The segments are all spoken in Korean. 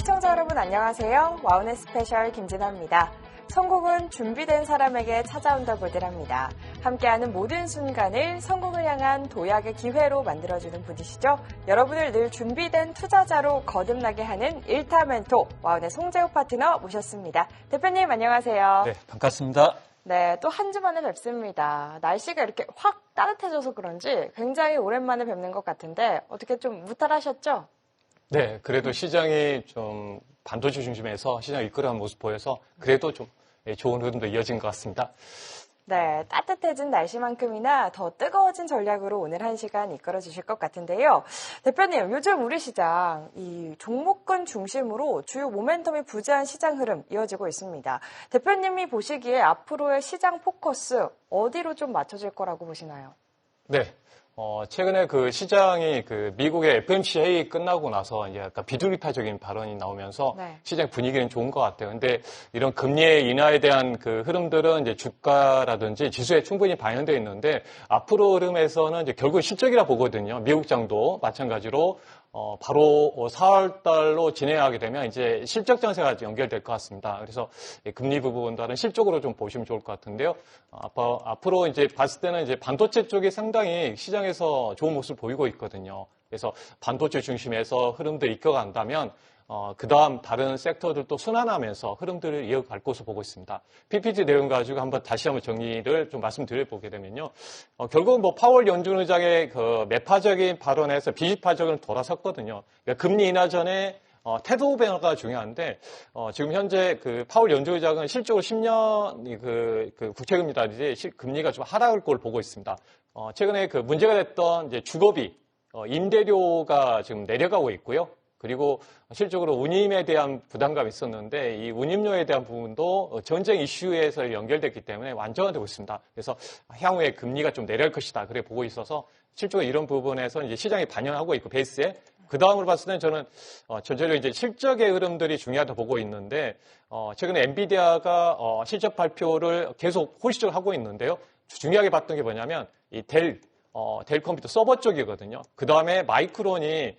시청자 여러분 안녕하세요. 와우넷 스페셜 김진아입니다. 성공은 준비된 사람에게 찾아온다 보드랍니다. 함께하는 모든 순간을 성공을 향한 도약의 기회로 만들어주는 분이시죠. 여러분을 늘 준비된 투자자로 거듭나게 하는 일타멘토 와우넷 송재호 파트너 모셨습니다. 대표님 안녕하세요. 네, 반갑습니다. 네, 또 한 주 만에 뵙습니다. 날씨가 이렇게 확 따뜻해져서 그런지 굉장히 오랜만에 뵙는 것 같은데 어떻게 좀 무탈하셨죠? 네, 그래도 시장이 좀 반도체 중심에서 시장을 이끌어가는 모습 보여서 그래도 좀 좋은 흐름도 이어진 것 같습니다. 네, 따뜻해진 날씨만큼이나 더 뜨거워진 전략으로 오늘 한 시간 이끌어 주실 것 같은데요. 대표님, 요즘 우리 시장 이 종목군 중심으로 주요 모멘텀이 부재한 시장 흐름 이어지고 있습니다. 대표님이 보시기에 앞으로의 시장 포커스 어디로 좀 맞춰질 거라고 보시나요? 네. 최근에 그 시장이 그 미국의 FOMC 회의 끝나고 나서 이제 약간 비둘기파적인 발언이 나오면서 시장 분위기는 좋은 것 같아요. 근데 이런 금리의 인하에 대한 그 흐름들은 이제 주가라든지 지수에 충분히 반영되어 있는데 앞으로 흐름에서는 이제 결국 실적이라 보거든요. 미국장도 마찬가지로 바로 4월 달로 진행하게 되면 이제 실적 장세가 연결될 것 같습니다. 그래서 금리 부분과는 실적으로 좀 보시면 좋을 것 같은데요. 앞으로 이제 봤을 때는 이제 반도체 쪽이 상당히 시장에서 좋은 모습을 보이고 있거든요. 그래서 반도체 중심에서 흐름들 이끌어간다면 그 다음 다른 섹터들도 순환하면서 흐름들을 이어갈 것으로 보고 있습니다. PPT 내용 가지고 다시 한번 정리를 좀 말씀드려보게 되면요. 결국은 뭐 파월 연준 의장의 그 매파적인 발언에서 비주파적으로 돌아섰거든요. 그러니까 금리 인하 전에 태도 변화가 중요한데, 지금 현재 그 파월 연준 의장은 실적으로 10년 그 국채금리라든지 금리가 좀 하락할 걸 보고 있습니다. 최근에 그 문제가 됐던 이제 주거비, 임대료가 지금 내려가고 있고요. 그리고 실적으로 운임에 대한 부담감이 있었는데 이 운임료에 대한 부분도 전쟁 이슈에서 연결됐기 때문에 완전화되고 있습니다. 그래서 향후에 금리가 좀 내려갈 것이다. 그래 보고 있어서 실적으로 이런 부분에서 이제 시장이 반영하고 있고 베이스에 그 다음으로 봤을 때는 저는 전체적으로 이제 실적의 흐름들이 중요하다 보고 있는데 최근에 엔비디아가 실적 발표를 계속 홀시적으로 하고 있는데요. 중요하게 봤던 게 뭐냐면 이 델 컴퓨터 서버 쪽이거든요. 그 다음에 마이크론이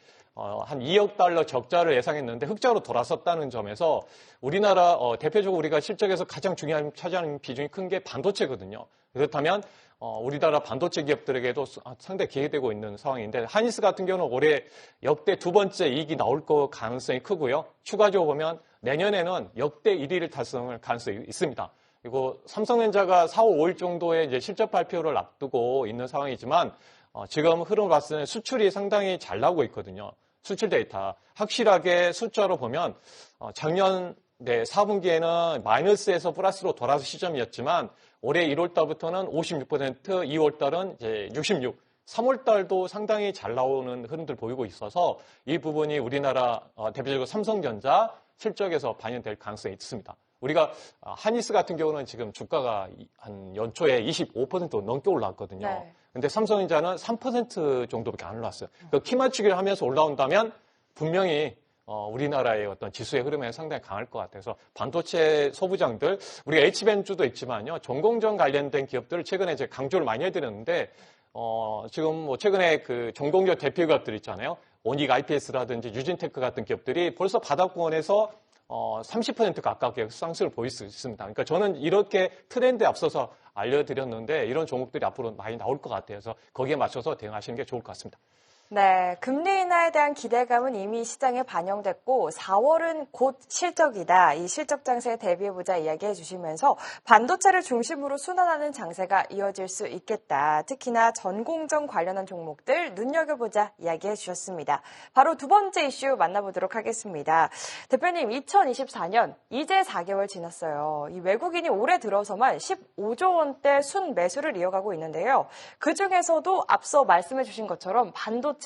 한 2억 달러 적자를 예상했는데 흑자로 돌아섰다는 점에서 우리나라 대표적으로 우리가 실적에서 가장 중요한 차지하는 비중이 큰 게 반도체거든요. 그렇다면 우리나라 반도체 기업들에게도 상당히 기회되고 있는 상황인데 하니스 같은 경우는 올해 역대 두 번째 이익이 나올 거 가능성이 크고요. 추가적으로 보면 내년에는 역대 1위를 달성할 가능성이 있습니다. 그리고 삼성전자가 4월 5일 정도에 이제 실적 발표를 앞두고 있는 상황이지만 지금 흐름을 봤을 때 수출이 상당히 잘 나오고 있거든요. 수출 데이터. 확실하게 숫자로 보면 작년 4분기에는 마이너스에서 플러스로 돌아서 시점이었지만 올해 1월 달부터는 56%, 2월 달은 이제 66%, 3월 달도 상당히 잘 나오는 흐름들 보이고 있어서 이 부분이 우리나라 대표적으로 삼성전자 실적에서 반영될 가능성이 있습니다. 우리가 하니스 같은 경우는 지금 주가가 한 연초에 25% 넘게 올라왔거든요. 네. 근데 삼성전자는 3% 정도밖에 안 올랐어요. 그 키 맞추기를 하면서 올라온다면 분명히 우리나라의 어떤 지수의 흐름에 상당히 강할 것 같아서 반도체 소부장들, 우리가 H벤주도 있지만요. 전공정 관련된 기업들을 최근에 이제 강조를 많이 해드렸는데 지금 뭐 최근에 그 전공정 대표 기업들 있잖아요. 오닉 IPS라든지 유진테크 같은 기업들이 벌써 바닥권에서 30% 가깝게 상승을 보일 수 있습니다. 그러니까 저는 이렇게 트렌드에 앞서서 알려드렸는데 이런 종목들이 앞으로 많이 나올 것 같아요. 그래서 거기에 맞춰서 대응하시는 게 좋을 것 같습니다. 네, 금리 인하에 대한 기대감은 이미 시장에 반영됐고 4월은 곧 실적이다. 이 실적 장세에 대비해보자 이야기해 주시면서 반도체를 중심으로 순환하는 장세가 이어질 수 있겠다. 특히나 전공정 관련한 종목들 눈여겨보자 이야기해 주셨습니다. 바로 두 번째 이슈 만나보도록 하겠습니다. 대표님, 2024년 이제 4개월 지났어요. 이 외국인이 올해 들어서만 15조 원대 순 매수를 이어가고 있는데요. 그중에서도 앞서 말씀해 주신 것처럼 반도체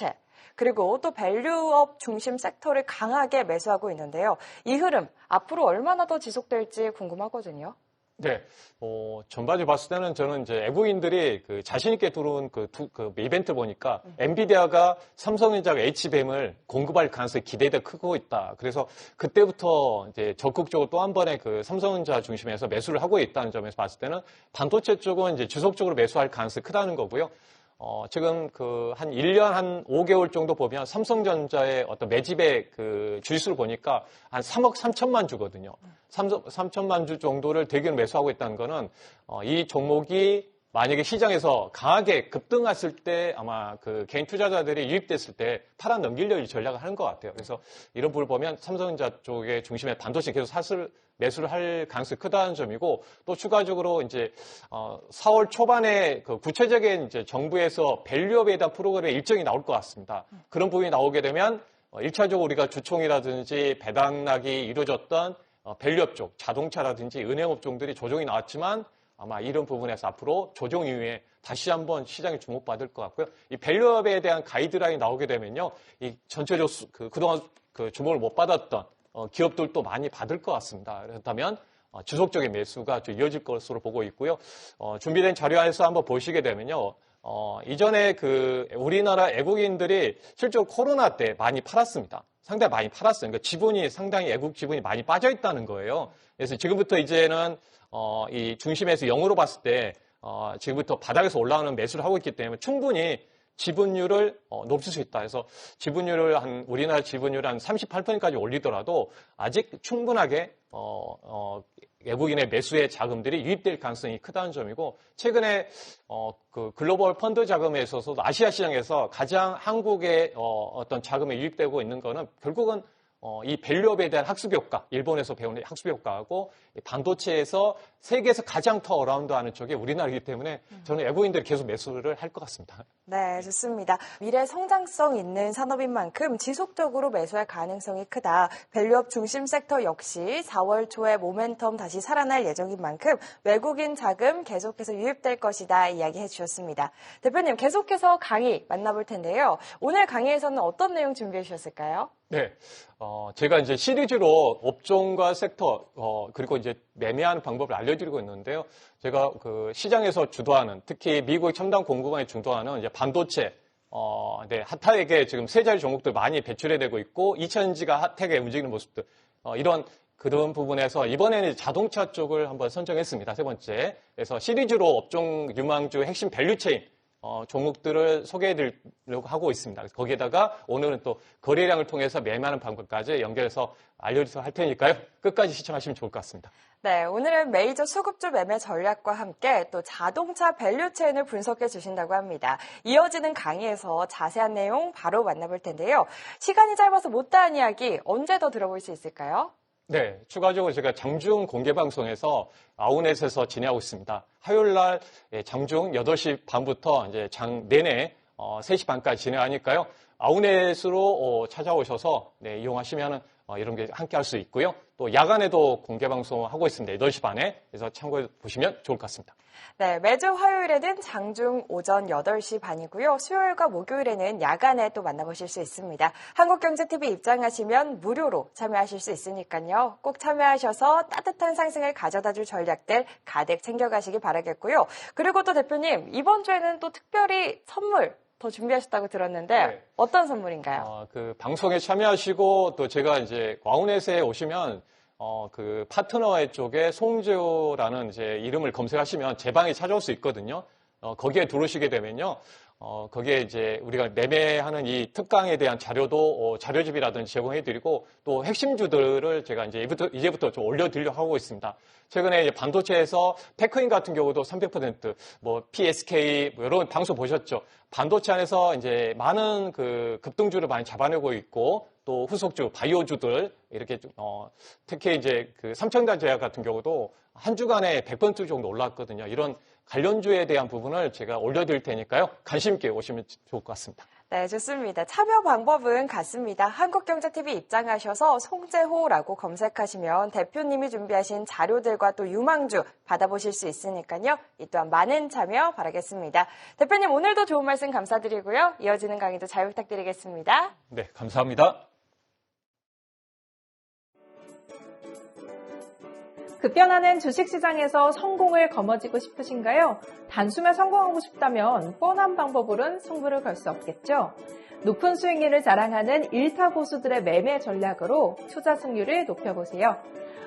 그리고 또 밸류업 중심 섹터를 강하게 매수하고 있는데요. 이 흐름 앞으로 얼마나 더 지속될지 궁금하거든요. 네, 전반적으로 봤을 때는 저는 이제 외국인들이 그 자신있게 들어온 그 이벤트 보니까 엔비디아가 삼성전자가 HBM을 공급할 가능성이 기대가 크고 있다. 그래서 그때부터 이제 적극적으로 또 한 번의 그 삼성전자 중심에서 매수를 하고 있다는 점에서 봤을 때는 반도체 쪽은 이제 지속적으로 매수할 가능성이 크다는 거고요. 지금 한 1년 한 5개월 정도 보면 삼성전자의 어떤 매집의 주식수를 보니까 한 3억 3천만 주거든요. 3천만 주 정도를 대규모 매수하고 있다는 거는 이 종목이 만약에 시장에서 강하게 급등했을 때 아마 개인 투자자들이 유입됐을 때 팔아 넘기려고 전략을 하는 것 같아요. 그래서 이런 부분을 보면 삼성전자 쪽의 중심에 반도체 계속 매수를 할 가능성이 크다는 점이고, 또 추가적으로 이제 4월 초반에 구체적인 이제 정부에서 밸류업에 대한 프로그램의 일정이 나올 것 같습니다. 그런 부분이 나오게 되면 1차적으로 우리가 주총이라든지 배당락이 이루어졌던 밸류업 쪽, 자동차라든지 은행업종들이 조정이 나왔지만 아마 이런 부분에서 앞으로 조정 이후에 다시 한번 시장에 주목받을 것 같고요. 이 밸류업에 대한 가이드라인이 나오게 되면요, 이 전체적으로 그동안 주목을 못 받았던 기업들도 많이 받을 것 같습니다. 그렇다면 지속적인 매수가 좀 이어질 것으로 보고 있고요. 준비된 자료에서 한번 보시게 되면요, 이전에 우리나라 애국인들이 실제로 코로나 때 많이 팔았습니다. 상당히 많이 팔았어요. 그러니까 지분이 상당히 애국 지분이 많이 빠져 있다는 거예요. 그래서 지금부터 이제는 이 중심에서 0으로 봤을 때 지금부터 바닥에서 올라오는 매수를 하고 있기 때문에 충분히 지분율을 높일 수 있다. 그래서 우리나라 지분율을 한 38%까지 올리더라도 아직 충분하게 외국인의 매수의 자금들이 유입될 가능성이 크다는 점이고, 최근에 글로벌 펀드 자금에 있어서도 아시아 시장에서 가장 한국의 어떤 자금에 유입되고 있는 거는 결국은 이 밸류업에 대한 학습 효과, 일본에서 배운 학습 효과하고 반도체에서 세계에서 가장 더 어라운드하는 쪽이 우리나라이기 때문에 저는 외국인들이 계속 매수를 할 것 같습니다. 네, 좋습니다. 미래 성장성 있는 산업인 만큼 지속적으로 매수할 가능성이 크다. 밸류업 중심 섹터 역시 4월 초에 모멘텀 다시 살아날 예정인 만큼 외국인 자금 계속해서 유입될 것이다 이야기해 주셨습니다. 대표님, 계속해서 강의 만나볼 텐데요. 오늘 강의에서는 어떤 내용 준비해 주셨을까요? 네, 제가 이제 시리즈로 업종과 sek터, 그리고 이제 매매하는 방법을 알려드리고 있는데요. 제가 시장에서 주도하는, 특히 미국의 첨단 공급망에 주도하는 이제 반도체, 네, 핫하게 지금 세 자리 종목들 많이 배출해 되고 있고, 2차전지가 핫하게 움직이는 모습들, 그런 부분에서 이번에는 자동차 쪽을 한번 선정했습니다. 세 번째. 그래서 시리즈로 업종 유망주 핵심 밸류체인, 종목들을 소개해드리려고 하고 있습니다. 거기에다가 오늘은 또 거래량을 통해서 매매하는 방법까지 연결해서 알려드리도록 할 테니까요. 끝까지 시청하시면 좋을 것 같습니다. 네, 오늘은 메이저 수급주 매매 전략과 함께 또 자동차 밸류체인을 분석해 주신다고 합니다. 이어지는 강의에서 자세한 내용 바로 만나볼 텐데요. 시간이 짧아서 못다한 이야기 언제 더 들어볼 수 있을까요? 네, 추가적으로 제가 장중 공개방송에서 아웃넷에서 진행하고 있습니다. 화요일 날 장중 8시 반부터 이제 장 내내 3시 반까지 진행하니까요. 아웃넷으로 찾아오셔서 네, 이용하시면 이런 게 함께 할 수 있고요. 또 야간에도 공개방송하고 있습니다. 8시 반에. 그래서 참고해 보시면 좋을 것 같습니다. 네, 매주 화요일에는 장중 오전 8시 반이고요. 수요일과 목요일에는 야간에 또 만나보실 수 있습니다. 한국경제TV 입장하시면 무료로 참여하실 수 있으니까요. 꼭 참여하셔서 따뜻한 상승을 가져다줄 전략들 가득 챙겨가시기 바라겠고요. 그리고 또 대표님, 이번 주에는 또 특별히 선물 더 준비하셨다고 들었는데 네. 어떤 선물인가요? 방송에 참여하시고 또 제가 이제 아웃넷에 오시면 파트너의 쪽에 송재호라는 이제 이름을 검색하시면 제 방에 찾아올 수 있거든요. 거기에 들어오시게 되면요. 거기에 이제 우리가 매매하는 이 특강에 대한 자료도 자료집이라든지 제공해드리고 또 핵심주들을 제가 이제부터 좀 올려드리려고 하고 있습니다. 최근에 이제 반도체에서 패크인 같은 경우도 300%, PSK, 여러 방송 보셨죠? 반도체 안에서 이제 많은 급등주를 많이 잡아내고 있고 또 후속주, 바이오주들 이렇게 특히 이제 삼성전자 같은 경우도 한 주간에 100% 정도 올랐거든요. 이런 관련주에 대한 부분을 제가 올려드릴 테니까요. 관심 있게 오시면 좋을 것 같습니다. 네, 좋습니다. 참여 방법은 같습니다. 한국경제TV 입장하셔서 송재호라고 검색하시면 대표님이 준비하신 자료들과 또 유망주 받아보실 수 있으니까요. 이 또한 많은 참여 바라겠습니다. 대표님, 오늘도 좋은 말씀 감사드리고요. 이어지는 강의도 잘 부탁드리겠습니다. 네, 감사합니다. 급변하는 주식시장에서 성공을 거머쥐고 싶으신가요? 단숨에 성공하고 싶다면 뻔한 방법으로는 승부를 걸 수 없겠죠. 높은 수익률을 자랑하는 일타 고수들의 매매 전략으로 투자 승률을 높여보세요.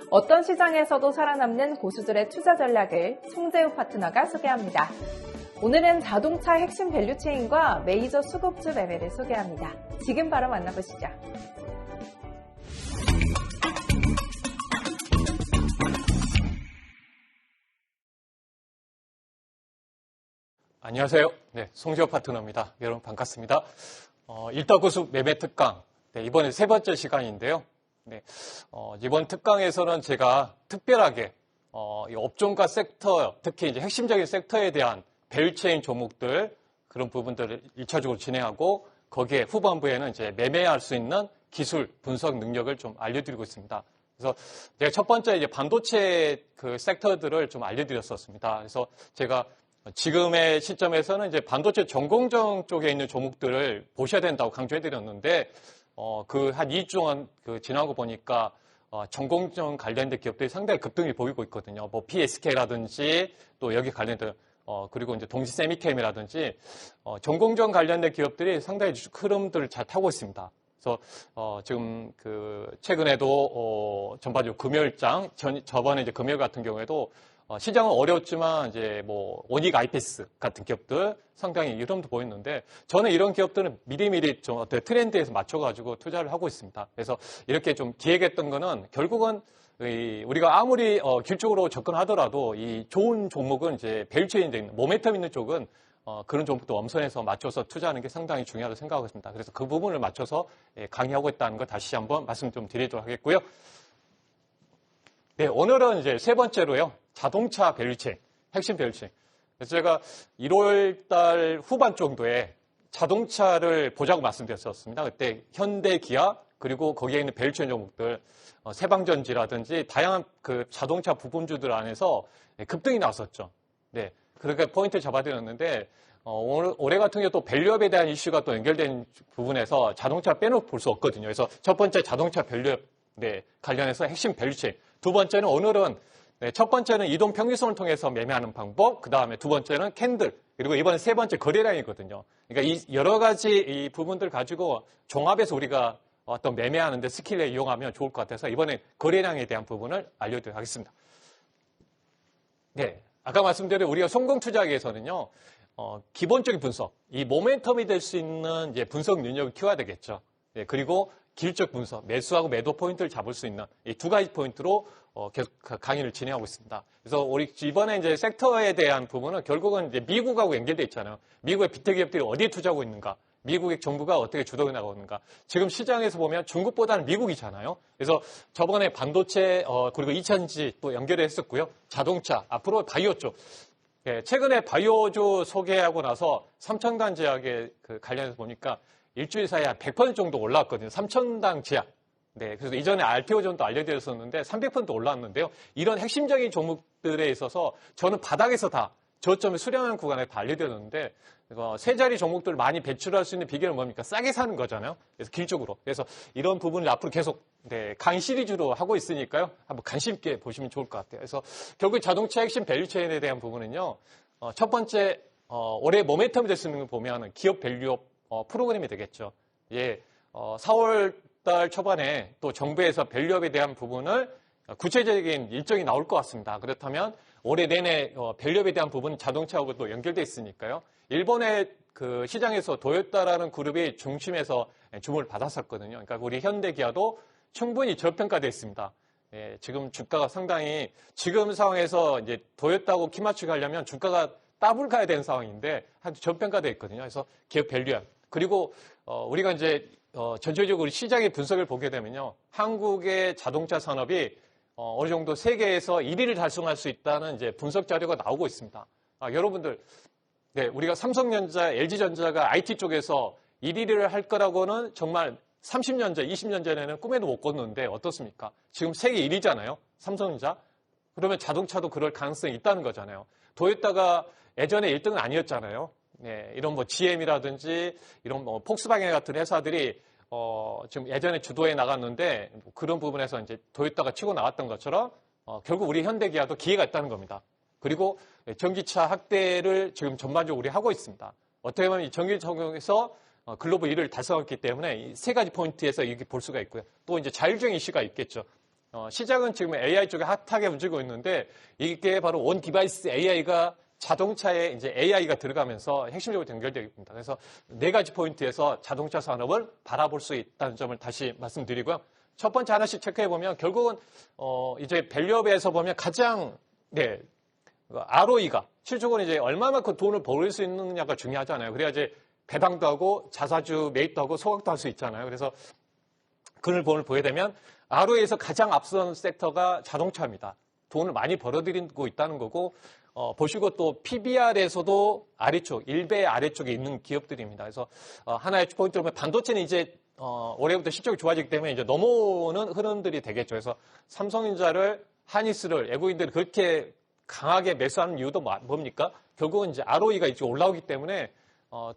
어떤 시장에서도 살아남는 고수들의 투자 전략을 송재우 파트너가 소개합니다. 오늘은 자동차 핵심 밸류체인과 메이저 수급주 매매를 소개합니다. 지금 바로 만나보시죠. 안녕하세요. 네, 송재우 파트너입니다. 여러분 반갑습니다. 일타고수 매매 특강. 네, 이번에 세 번째 시간인데요. 네, 이번 특강에서는 제가 특별하게 이 업종과 섹터, 특히 이제 핵심적인 섹터에 대한 밸류체인 종목들 그런 부분들을 1차적으로 진행하고 거기에 후반부에는 이제 매매할 수 있는 기술 분석 능력을 좀 알려드리고 있습니다. 그래서 제가 첫 번째 이제 반도체 그 섹터들을 좀 알려드렸었습니다. 그래서 제가 지금의 시점에서는 이제 반도체 전공정 쪽에 있는 종목들을 보셔야 된다고 강조해드렸는데, 그 한 2주 동안 지나고 보니까, 전공정 관련된 기업들이 상당히 급등이 보이고 있거든요. 뭐 PSK라든지 또 여기 관련된, 그리고 이제 동시 세미캠이라든지, 전공정 관련된 기업들이 상당히 흐름들을 잘 타고 있습니다. 그래서, 지금 최근에도, 전반적으로 금요일장, 저번에 이제 금요일 같은 경우에도 시장은 어려웠지만 이제 뭐 오닉 아이피스 같은 기업들 상당히 흐름도 보였는데 저는 이런 기업들은 미리미리 좀 어떤 트렌드에서 맞춰가지고 투자를 하고 있습니다. 그래서 이렇게 좀 기획했던 거는 결국은 우리가 아무리 길쭉으로 접근하더라도 이 좋은 종목은 이제 밸류체인에 있는 모멘텀 있는 쪽은 그런 종목도 엄선해서 맞춰서 투자하는 게 상당히 중요하다고 생각하고 있습니다. 그래서 그 부분을 맞춰서 강의하고 있다는 걸 다시 한번 말씀 좀 드리도록 하겠고요. 네, 오늘은 이제 세 번째로요. 자동차 밸류체인, 핵심 밸류체인. 그래서 제가 1월 달 후반 정도에 자동차를 보자고 말씀드렸었습니다. 그때 현대, 기아, 그리고 거기에 있는 밸류체인 종목들, 세방전지라든지 다양한 그 자동차 부품주들 안에서 급등이 나왔었죠. 네. 그러니까 포인트 잡아드렸는데, 올해 같은 경우 또 밸류업에 대한 이슈가 또 연결된 부분에서 자동차 빼놓고 볼 수 없거든요. 그래서 첫 번째 자동차 밸류업, 네, 관련해서 핵심 밸류체인. 두 번째는 오늘은 첫 번째는 이동 평균선을 통해서 매매하는 방법, 그 다음에 두 번째는 캔들, 그리고 이번에 세 번째 거래량이거든요. 그러니까 이 여러 가지 이 부분들 가지고 종합해서 우리가 어떤 매매하는데 스킬에 이용하면 좋을 것 같아서 이번에 거래량에 대한 부분을 알려드리도록 하겠습니다. 네, 아까 말씀드린 우리가 성공 투자하기 위해서는요, 기본적인 분석, 이 모멘텀이 될 수 있는 이제 분석 능력을 키워야 되겠죠. 네, 그리고 기술적 분석, 매수하고 매도 포인트를 잡을 수 있는 이 두 가지 포인트로 계속 강의를 진행하고 있습니다. 그래서 우리 이번에 이제 섹터에 대한 부분은 결국은 이제 미국하고 연결돼 있잖아요. 미국의 빅테크 기업들이 어디에 투자하고 있는가? 미국의 정부가 어떻게 주도해 나가고 있는가? 지금 시장에서 보면 중국보다는 미국이잖아요. 그래서 저번에 반도체, 그리고 2차전지 또 연결했었고요. 자동차, 앞으로 바이오 쪽. 예, 최근에 바이오주 소개하고 나서 삼천단 제약에 관련해서 보니까 일주일 사이에 한 100% 정도 올라왔거든요. 3,000당 제약. 네, 그래서 이전에 RTO 전도 알려드렸었는데 300% 올라왔는데요. 이런 핵심적인 종목들에 있어서 저는 바닥에서 다 저점을 수렴하는 구간에 다 알려드렸는데 세 자리 종목들을 많이 배출할 수 있는 비결은 뭡니까? 싸게 사는 거잖아요. 그래서 길적으로. 그래서 이런 부분을 앞으로 계속 강의 시리즈로 하고 있으니까요. 한번 관심 있게 보시면 좋을 것 같아요. 그래서 결국 자동차 핵심 밸류체인에 대한 부분은요. 첫 번째 올해 모멘텀이 될 수 있는 걸 보면 기업 밸류업 프로그램이 되겠죠. 예, 4월 달 초반에 또 정부에서 밸류업에 대한 부분을 구체적인 일정이 나올 것 같습니다. 그렇다면 올해 내내 밸류업에 대한 부분은 자동차하고 또 연결돼 있으니까요. 일본의 그 시장에서 도요타라는 그룹이 중심에서 주목을 받았었거든요. 그러니까 우리 현대기아도 충분히 저평가되어 있습니다. 예, 지금 주가가 상당히 지금 상황에서 이제 도요타하고 키맞추기 하려면 주가가 더블 가야 되는 상황인데 한 저평가되어 있거든요. 그래서 기업 밸류업. 그리고 우리가 이제 전체적으로 시장의 분석을 보게 되면요. 한국의 자동차 산업이 어느 정도 세계에서 1위를 달성할 수 있다는 이제 분석 자료가 나오고 있습니다. 여러분들, 네, 우리가 삼성전자, LG전자가 IT 쪽에서 1위를 할 거라고는 정말 30년 전, 20년 전에는 꿈에도 못 꿨는데 어떻습니까? 지금 세계 1위잖아요. 삼성전자. 그러면 자동차도 그럴 가능성이 있다는 거잖아요. 도요타가 예전에 1등은 아니었잖아요. 네, 이런 뭐 GM이라든지 이런 뭐 폭스바겐 같은 회사들이 지금 예전에 주도해 나갔는데 그런 부분에서 이제 도요타가 치고 나왔던 것처럼 결국 우리 현대기아도 기회가 있다는 겁니다. 그리고 전기차 확대를 지금 전반적으로 우리 하고 있습니다. 어떻게 보면 이 전기차에서 글로벌 1위를 달성했기 때문에 이 세 가지 포인트에서 이렇게 볼 수가 있고요. 또 이제 자율주행 이슈가 있겠죠. 시장은 지금 AI 쪽에 핫하게 움직이고 있는데 이게 바로 온 디바이스 AI가 자동차에 이제 AI가 들어가면서 핵심적으로 연결되겠습니다. 그래서 네 가지 포인트에서 자동차 산업을 바라볼 수 있다는 점을 다시 말씀드리고요. 첫 번째 하나씩 체크해 보면 결국은 이제 밸류업에서 보면 가장 ROE가 실적으로 이제 얼마만큼 돈을 벌 수 있느냐가 중요하잖아요. 그래야지 배당도 하고 자사주 매입도 하고 소각도 할 수 있잖아요. 그래서 그걸 보게 되면 ROE에서 가장 앞선 섹터가 자동차입니다. 돈을 많이 벌어들이고 있다는 거고 보시고 또 PBR에서도 아래쪽, 1배 아래쪽에 있는 기업들입니다. 그래서 하나의 포인트로 보면 반도체는 이제 올해부터 실적이 좋아지기 때문에 이제 넘어오는 흐름들이 되겠죠. 그래서 삼성전자를 하니스를 외국인들이 그렇게 강하게 매수하는 이유도 뭡니까? 결국은 이제 ROE가 이제 올라오기 때문에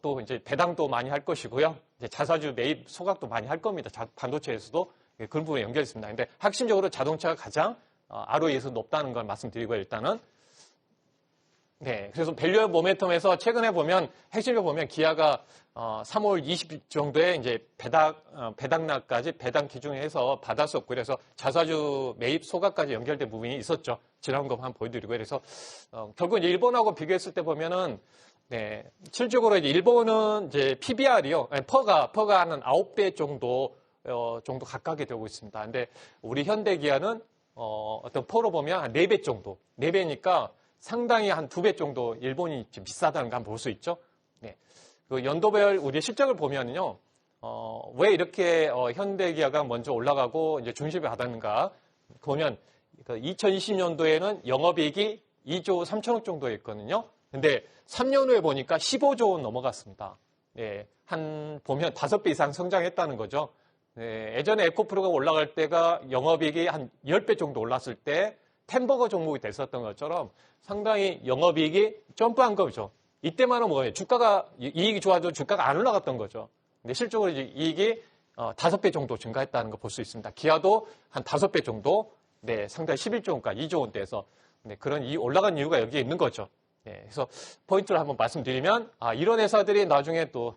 또 이제 배당도 많이 할 것이고요. 이제 자사주 매입 소각도 많이 할 겁니다. 반도체에서도 그런 부분에 연결 있습니다. 근데 핵심적으로 자동차가 가장 ROE에서 높다는 걸 말씀드리고요. 일단은 그래서 밸류업 모멘텀에서 최근에 보면 핵심적으로 보면 기아가 3월 20일 정도에 이제 배당락까지 배당 기준에서 받았었고 그래서 자사주 매입 소각까지 연결된 부분이 있었죠. 지난 거 한번 보여드리고요. 그래서 결국 이제 일본하고 비교했을 때 보면은 실질적으로 이제 일본은 이제 PBR이요. 퍼가 한 9배 정도 가깝게 되고 있습니다. 근데 우리 현대기아는 어떤 퍼로 보면 한 4배 정도, 4배니까 상당히 한 2배 정도 일본이 좀 비싸다는 거 한번 볼 수 있죠. 그 연도별 우리 실적을 보면요, 왜 이렇게 현대기아가 먼저 올라가고 이제 중심에 받았는가 보면 2020년도에는 영업이익이 2조 3천억 정도였거든요. 근데 3년 후에 보니까 15조 원 넘어갔습니다. 보면 5배 이상 성장했다는 거죠. 예전에 에코프로가 올라갈 때가 영업이익이 한 10배 정도 올랐을 때 템버거 종목이 됐었던 것처럼 상당히 영업이익이 점프한 거죠. 이때만은 뭐예요? 이익이 좋아도 주가가 안 올라갔던 거죠. 근데 실적으로 이제 이익이 5배 정도 증가했다는 거 볼 수 있습니다. 기아도 한 5배 정도, 상당히 11조 원까지 2조 원대에서 그런 올라간 이유가 여기에 있는 거죠. 그래서 포인트를 한번 말씀드리면, 이런 회사들이 나중에 또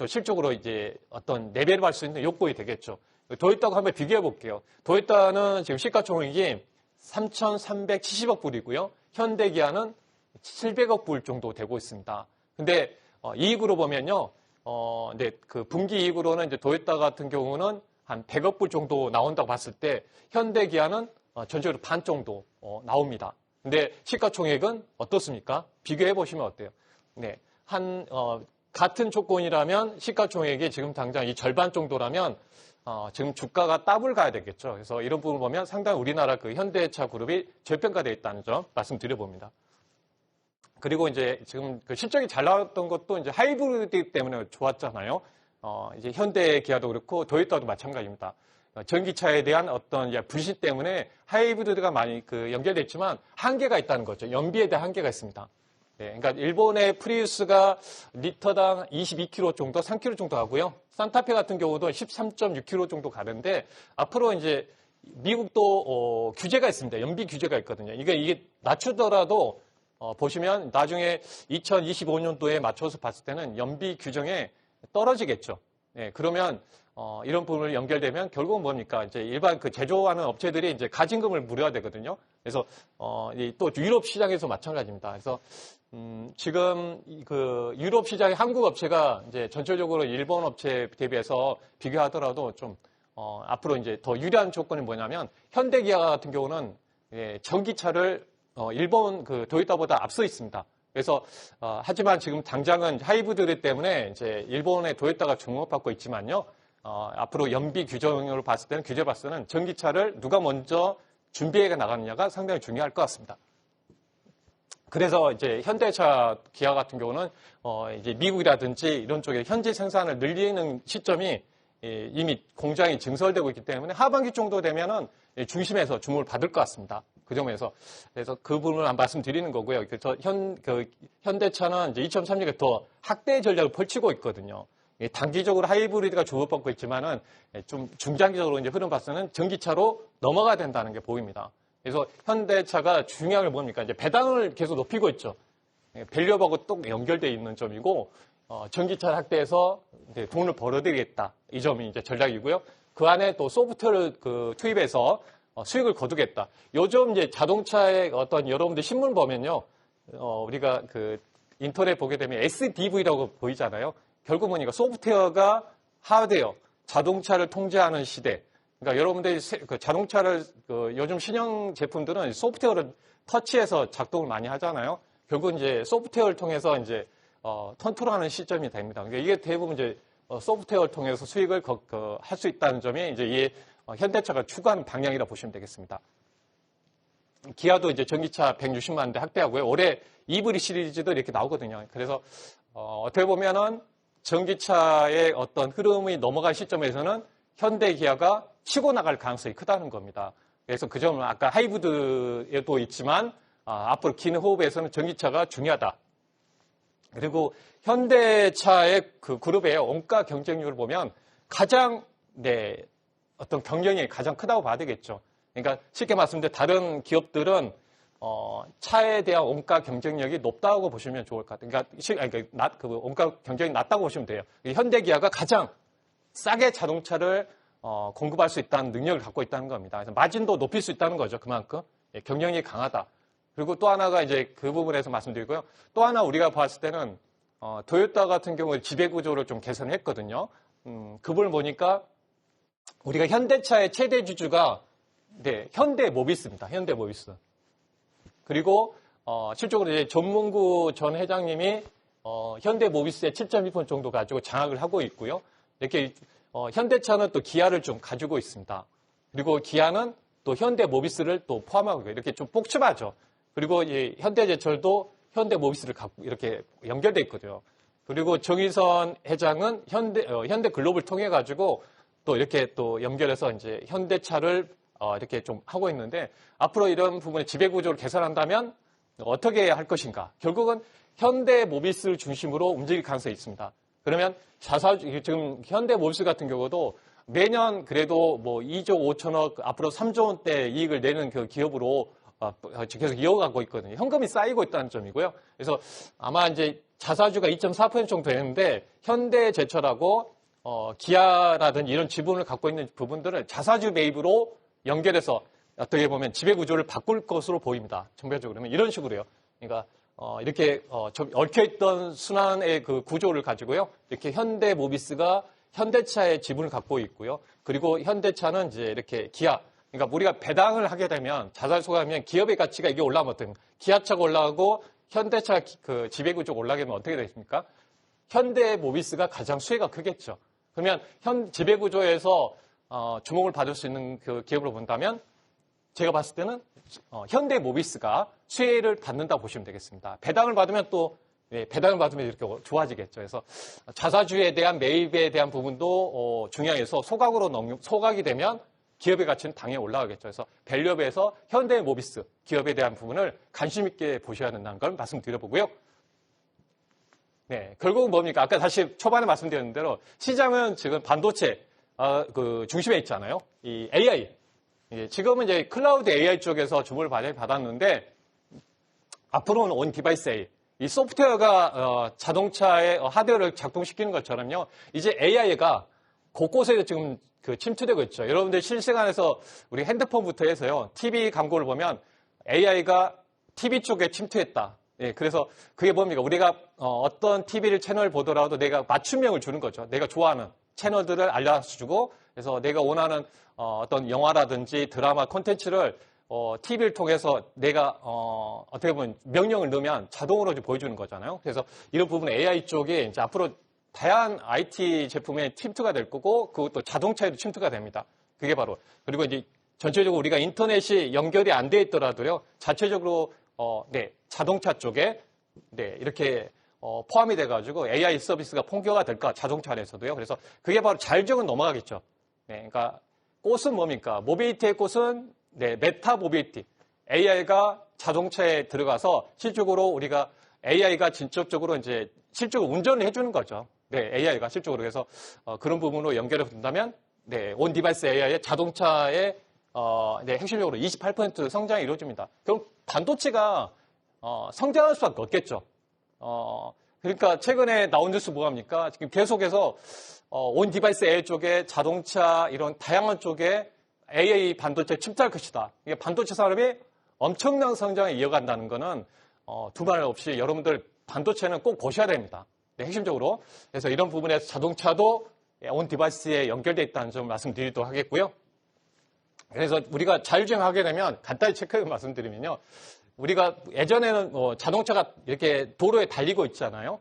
실적으로 이제 어떤 레벨을 할 수 있는 요건이 되겠죠. 도요타하고 한번 비교해 볼게요. 도요타는 지금 시가총액이 3,370억 불이고요. 현대기아는 700억 불 정도 되고 있습니다. 근데 이익으로 보면요, 그 분기 이익으로는 이제 도요타 같은 경우는 한 100억 불 정도 나온다고 봤을 때 현대기아는 전체적으로 반 정도 나옵니다. 근데 시가총액은 어떻습니까? 비교해 보시면 어때요? 같은 조건이라면 시가총액이 지금 당장 이 절반 정도라면 지금 주가가 더블 가야 되겠죠. 그래서 이런 부분을 보면 상당히 우리나라 그 현대차 그룹이 저평가되어 있다는 점 말씀드려봅니다. 그리고 이제 지금 그 실적이 잘 나왔던 것도 이제 하이브리드 때문에 좋았잖아요. 이제 현대기아도 그렇고 도요타도 마찬가지입니다. 전기차에 대한 어떤 불신 때문에 하이브리드가 많이 연결됐지만 한계가 있다는 거죠. 연비에 대한 한계가 있습니다. 그러니까 일본의 프리우스가 리터당 22km 정도, 3km 정도 하고요. 산타페 같은 경우도 13.6km 정도 가는데 앞으로 이제 미국도 규제가 있습니다. 연비 규제가 있거든요. 이게 낮추더라도 보시면 나중에 2025년도에 맞춰서 봤을 때는 연비 규정에 떨어지겠죠. 그러면 이런 부분을 연결되면 결국은 뭡니까? 이제 일반 그 제조하는 업체들이 이제 가진금을 물어야 되거든요. 그래서 또 유럽 시장에서 마찬가지입니다. 그래서 지금 그 유럽 시장의 한국 업체가 이제 전체적으로 일본 업체 대비해서 비교하더라도 좀 앞으로 이제 더 유리한 조건이 뭐냐면 현대기아 같은 경우는 전기차를 일본 그 도요타보다 앞서 있습니다. 그래서 하지만 지금 당장은 하이브리드 때문에 이제 일본의 도요타가 주목받고 있지만요. 앞으로 연비 규정으로 봤을 때는 규제 봤을 때는 전기차를 누가 먼저 준비해 나가느냐가 상당히 중요할 것 같습니다. 그래서 이제 현대차 기아 같은 경우는 이제 미국이라든지 이런 쪽에 현지 생산을 늘리는 시점이 이미 공장이 증설되고 있기 때문에 하반기 정도 되면은 중심에서 주목을 받을 것 같습니다. 그 점에서 그래서 그 부분을 말씀드리는 거고요. 그래서 현대차는 이제 2030년에 더 확대 전략을 펼치고 있거든요. 단기적으로 하이브리드가 주목받고 있지만은 좀 중장기적으로 이제 흐름 봤을 때는 전기차로 넘어가야 된다는 게 보입니다. 그래서 현대차가 중요한 게 뭡니까? 이제 배당을 계속 높이고 있죠. 밸류업하고 또 연결되어 있는 점이고, 전기차 확대해서 이제 돈을 벌어들이겠다. 이 점이 이제 전략이고요. 그 안에 또 소프트웨어를 투입해서 수익을 거두겠다. 요즘 이제 자동차의 어떤 여러분들 신문 보면요, 우리가 그 인터넷 보게 되면 SDV라고 보이잖아요. 결국 뭐니까 소프트웨어가 하드웨어, 자동차를 통제하는 시대. 그러니까 여러분들이 그 자동차를 요즘 신형 제품들은 소프트웨어를 터치해서 작동을 많이 하잖아요. 결국 이제 소프트웨어를 통해서 이제 컨트롤하는 시점이 됩니다. 그러니까 이게 대부분 이제 소프트웨어를 통해서 수익을 할 수 있다는 점이 이제 이 현대차가 추구하는 방향이라 보시면 되겠습니다. 기아도 이제 전기차 160만 대 확대하고요. 올해 EV 시리즈도 이렇게 나오거든요. 그래서 어떻게 보면은 전기차의 어떤 흐름이 넘어갈 시점에서는 현대 기아가 치고 나갈 가능성이 크다는 겁니다. 그래서 그 점은 아까 하이브리드에도 있지만 앞으로 긴 호흡에서는 전기차가 중요하다. 그리고 현대차의 그 그룹의 원가 경쟁률을 보면 가장 어떤 경쟁이 가장 크다고 봐야 되겠죠. 그러니까 쉽게 말씀드려 다른 기업들은 차에 대한 원가 경쟁력이 높다고 보시면 좋을 것 같아요. 그러니까 그 원가 경쟁이 낮다고 보시면 돼요. 현대기아가 가장 싸게 자동차를 공급할 수 있다는 능력을 갖고 있다는 겁니다. 그래서 마진도 높일 수 있다는 거죠. 그만큼 경쟁력이 강하다. 그리고 또 하나가 이제 그 부분에서 말씀드리고요. 또 하나 우리가 봤을 때는 토요타 같은 경우에 지배구조를 좀 개선했거든요. 그 부분을 보니까 우리가 현대차의 최대 주주가 현대모비스입니다. 현대모비스. 그리고 실적으로 이제 전문구 전 회장님이 현대모비스의 7.2% 정도 가지고 장악을 하고 있고요. 이렇게 현대차는 또 기아를 좀 가지고 있습니다. 그리고 기아는 또 현대모비스를 또 포함하고 있고요. 이렇게 좀 복잡하죠. 그리고 이 현대제철도 현대모비스를 갖고 이렇게 연결돼 있거든요. 그리고 정의선 회장은 현대글로벌 통해 가지고 또 이렇게 또 연결해서 이제 현대차를 이렇게 좀 하고 있는데 앞으로 이런 부분의 지배구조를 개선한다면 어떻게 할 것인가? 결국은 현대모비스를 중심으로 움직일 가능성이 있습니다. 그러면 지금 현대모비스 같은 경우도 매년 그래도 뭐 2조 5천억 앞으로 3조 원대 이익을 내는 그 기업으로 계속 이어가고 있거든요. 현금이 쌓이고 있다는 점이고요. 그래서 아마 이제 자사주가 2.4% 정도 되는데 현대제철하고 기아라든지 이런 지분을 갖고 있는 부분들을 자사주 매입으로 연결해서 어떻게 보면 지배구조를 바꿀 것으로 보입니다. 전반적으로. 그러면 이런 식으로요. 그러니까 이렇게 좀 얽혀있던 순환의 그 구조를 가지고요. 이렇게 현대모비스가 현대차의 지분을 갖고 있고요. 그리고 현대차는 이제 이렇게 기아. 그러니까 우리가 배당을 하게 되면 자사주가 하면 기업의 가치가 이게 올라가면 어떻게 기아차가 올라가고 현대차 그 지배구조가 올라가게 되면 어떻게 되십니까? 현대모비스가 가장 수혜가 크겠죠. 그러면 지배구조에서 주목을 받을 수 있는 그 기업으로 본다면 제가 봤을 때는 현대모비스가 수혜를 받는다 보시면 되겠습니다. 배당을 받으면 또 배당을 받으면 이렇게 좋아지겠죠. 그래서 자사주에 대한 매입에 대한 부분도 중요해서 소각이 되면 기업의 가치는 당연히 올라가겠죠. 그래서 밸류업에서 현대모비스 기업에 대한 부분을 관심 있게 보셔야 된다는 걸 말씀드려보고요. 네, 결국은 뭡니까? 아까 다시 초반에 말씀드렸는 대로 시장은 지금 반도체 그 중심에 있잖아요. 이 AI. 지금은 이제 클라우드 AI 쪽에서 주목을 받았는데 앞으로는 온 디바이스 AI. 이 소프트웨어가 자동차의 하드웨어를 작동시키는 것처럼요. 이제 AI가 곳곳에 지금 그 침투되고 있죠. 여러분들 실시간에서 우리 핸드폰부터 해서요. TV 광고를 보면 AI가 TV 쪽에 침투했다. 예, 그래서 그게 뭡니까? 우리가 어떤 TV를 채널을 보더라도 내가 맞춤명을 주는 거죠. 내가 좋아하는 채널들을 알려주고 그래서 내가 원하는 어떤 영화라든지 드라마 콘텐츠를 TV를 통해서 내가 어떻게 보면 명령을 넣으면 자동으로 보여주는 거잖아요. 그래서 이런 부분 AI 쪽이 이제 앞으로 다양한 IT 제품에 침투가 될 거고 그것도 자동차에도 침투가 됩니다. 그게 바로 그리고 이제 전체적으로 우리가 인터넷이 연결이 안 돼 있더라도요. 자체적으로 자동차 쪽에 이렇게 포함이 돼가지고 AI 서비스가 본격화 될까 자동차 안에서도요. 그래서 그게 바로 자율적으로 넘어가겠죠. 그러니까 꽃은 뭡니까? 모빌리티의 꽃은 메타 모빌리티. AI가 자동차에 들어가서 실질적으로 우리가 AI가 직접적으로 이제 실적으로 운전을 해주는 거죠. AI가 실적으로 그래서 그런 부분으로 연결해 본다면 온 디바이스 AI의 자동차의 핵심적으로 28% 성장이 이루어집니다. 그럼 반도체가 성장할 수밖에 없겠죠. 그러니까 최근에 나온 뉴스 뭐합니까? 지금 계속해서 온 디바이스 AI 쪽에 자동차 이런 다양한 쪽에 AI 반도체 칩잘 것이다. 이게 반도체 산업이 엄청난 성장을 이어간다는 거는 두말 없이 여러분들 반도체는 꼭 보셔야 됩니다. 네, 핵심적으로. 그래서 이런 부분에서 자동차도 온 디바이스에 연결되어 있다는 점 말씀드리도록 하겠고요. 그래서 우리가 자율주행하게 되면 간단히 체크해 말씀드리면요. 우리가 예전에는 자동차가 이렇게 도로에 달리고 있잖아요.